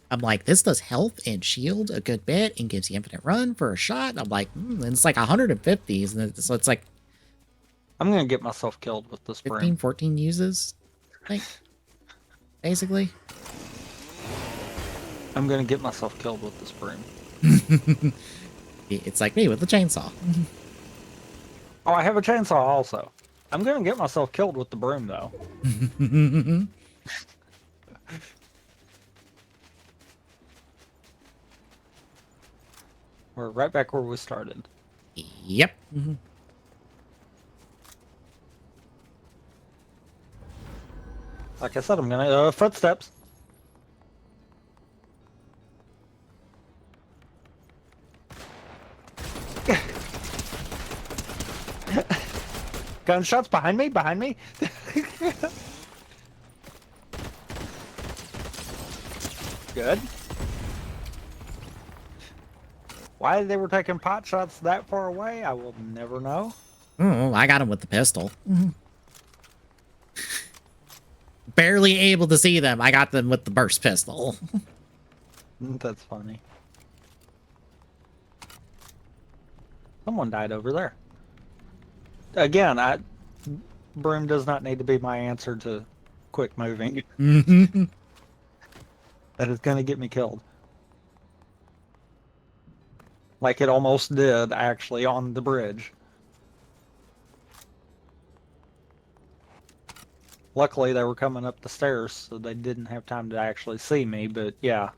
I'm like, this does health and shield a good bit and gives you infinite run for a shot. I'm like, and it's like 150s. And so it's like I'm going to get myself killed with this 15, broom. 14 uses, I think, basically. I'm going to get myself killed with this broom. It's like me with the chainsaw. Oh, I have a chainsaw also. I'm gonna get myself killed with the broom though. We're right back where we started. Yep. Like I said, I'm gonna footsteps. Gunshots behind me, behind me. Good. Why they were taking pot shots that far away, I will never know. Oh, I got him with the pistol. Barely able to see them. I got them with the burst pistol. That's funny. Someone died over there. Again, broom does not need to be my answer to quick moving. That is going to get me killed. Like it almost did, actually, on the bridge. Luckily, they were coming up the stairs, so they didn't have time to actually see me, but yeah.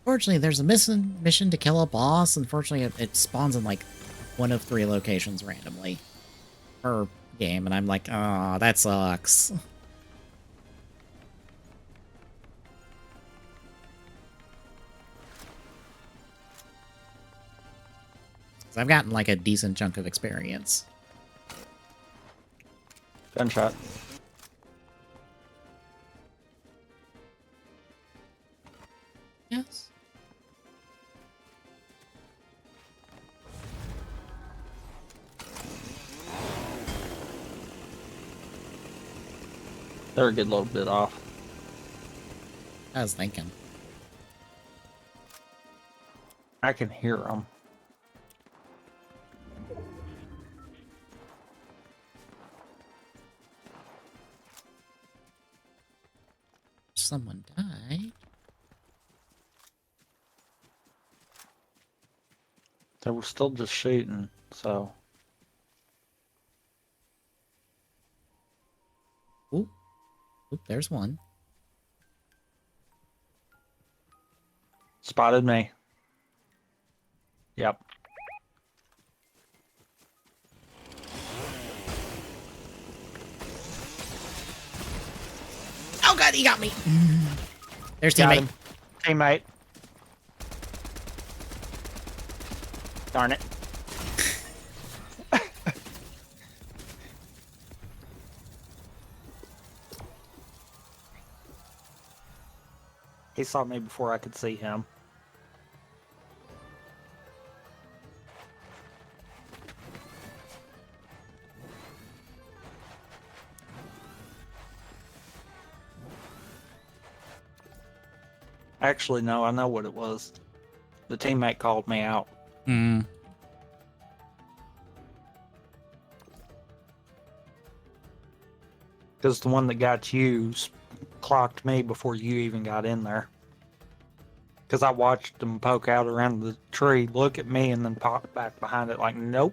Fortunately, there's a mission to kill a boss. Unfortunately, it spawns in like one of 3 locations randomly per game, and I'm like, oh, that sucks. 'Cause I've gotten like a decent chunk of experience. Gunshot. Yes. They're a good little bit off. I was thinking. I can hear them. Someone died. They were still just shooting, so. Ooh. Oop, there's one. Spotted me. Yep. Oh god, he got me. There's Got teammate. him. Teammate. Darn it. He saw me before I could see him. Actually, no, I know what it was. The teammate called me out. Hmm. Because the one that got you clocked me before you even got in there. Because I watched him poke out around the tree, look at me, and then pop back behind it like, nope.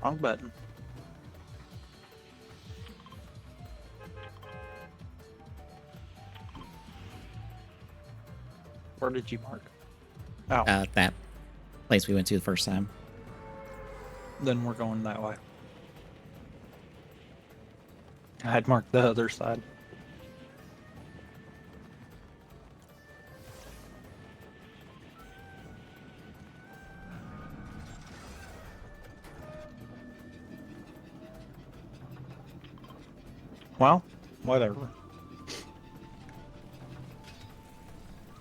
Wrong button. Where did you mark? Oh, That place we went to the first time. then we're going that way. I'd marked the other side. Well, whatever.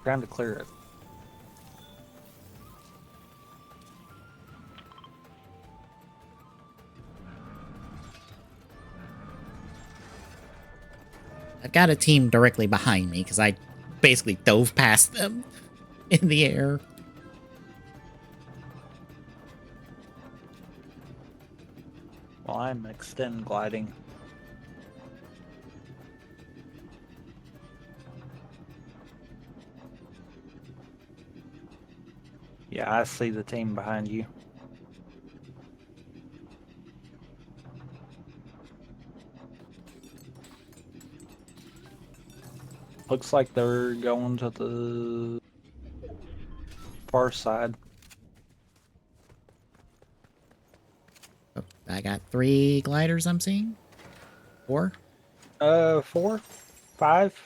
Trying to clear it. I've got a team directly behind me because I basically dove past them in the air. Well, I'm extend gliding. Yeah, I see the team behind you. Looks like they're going to the far side. Oh, I got 3 gliders I'm seeing. 4? 4, 5.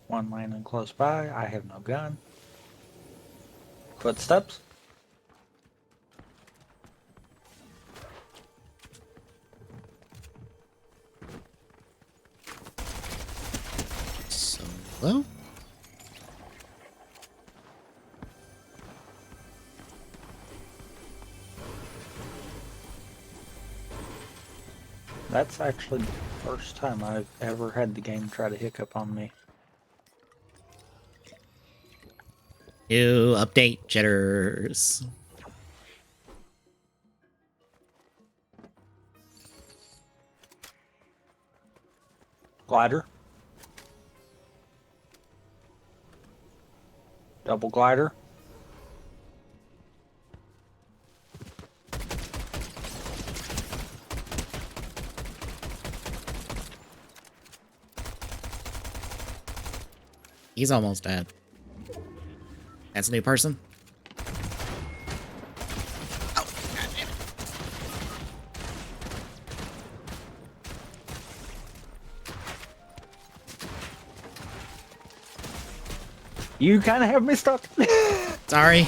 One landing close by. I have no gun. Footsteps. Solo? That's actually the first time I've ever had the game try to hiccup on me. New update jitters. Glider. Double glider. He's almost dead. That's a new person. Oh, God damn it. You kind of have me stuck. Sorry.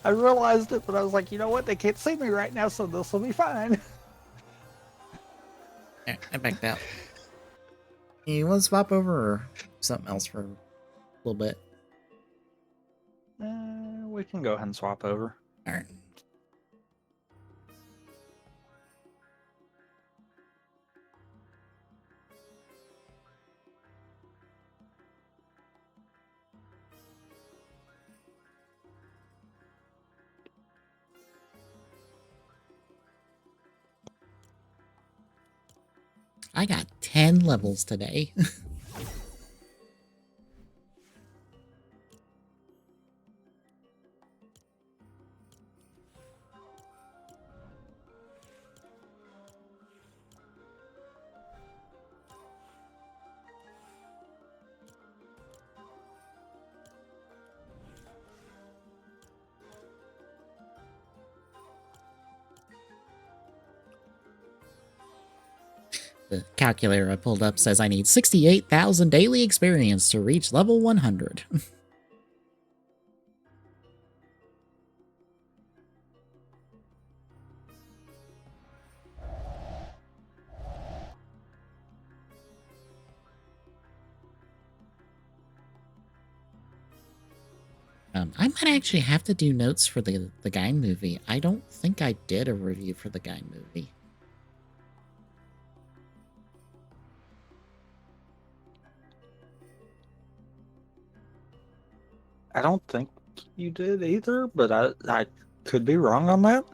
I realized it, but I was like, you know what? They can't see me right now, so this will be fine. I backed out. You want to swap over or something else for a little bit? We can go ahead and swap over. All right. I got 10 levels today. The calculator I pulled up says I need 68,000 daily experience to reach level 100. I might actually have to do notes for the guy movie. I don't think I did a review for the guy movie. I don't think you did either, but I could be wrong on that.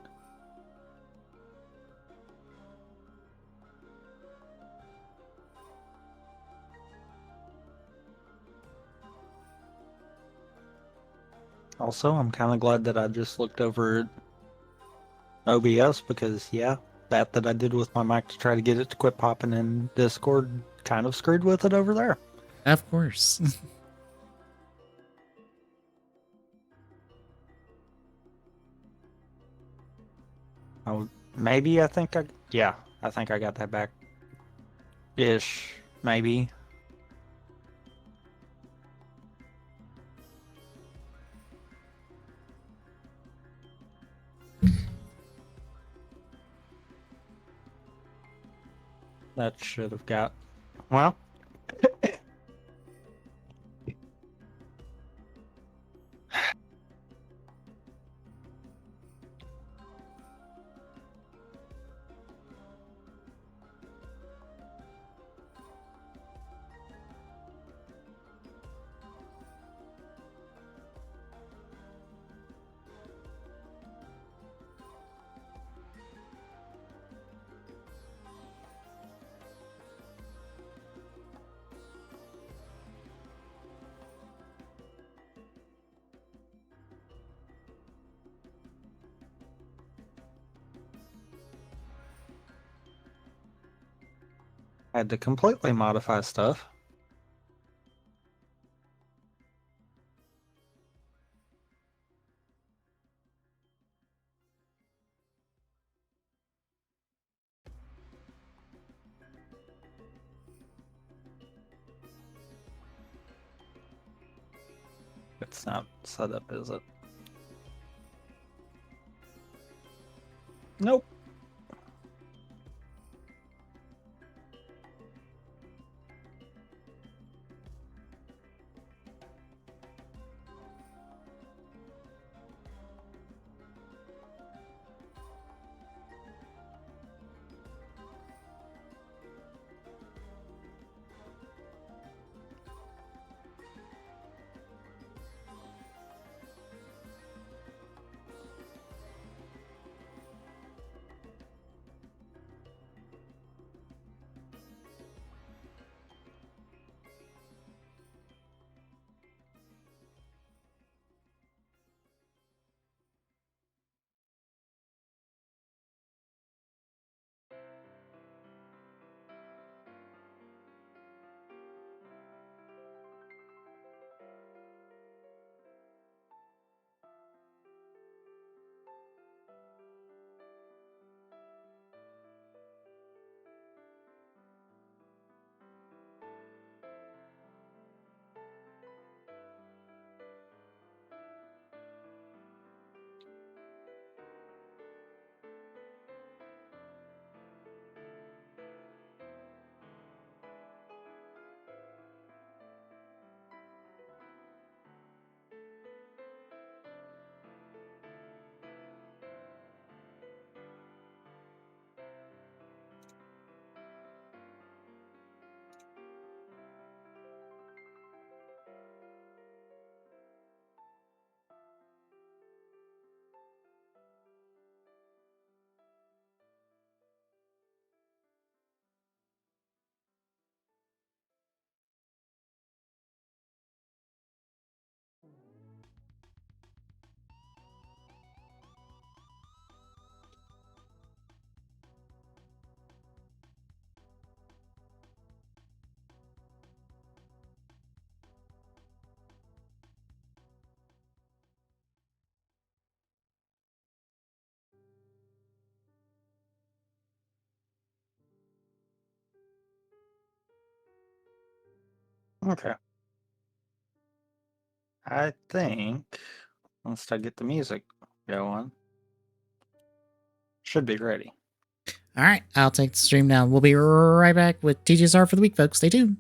Also, I'm kind of glad that I just looked over at OBS because, yeah, that I did with my mic to try to get it to quit popping in Discord kind of screwed with it over there. Of course. Oh, maybe I think I think I got that back. Ish, maybe. That should have got. Well, I had to completely modify stuff. It's not set up, is it? Nope. Okay. I think once I get the music going, should be ready. All right, I'll take the stream now. We'll be right back with TGSR for the week, folks. Stay tuned.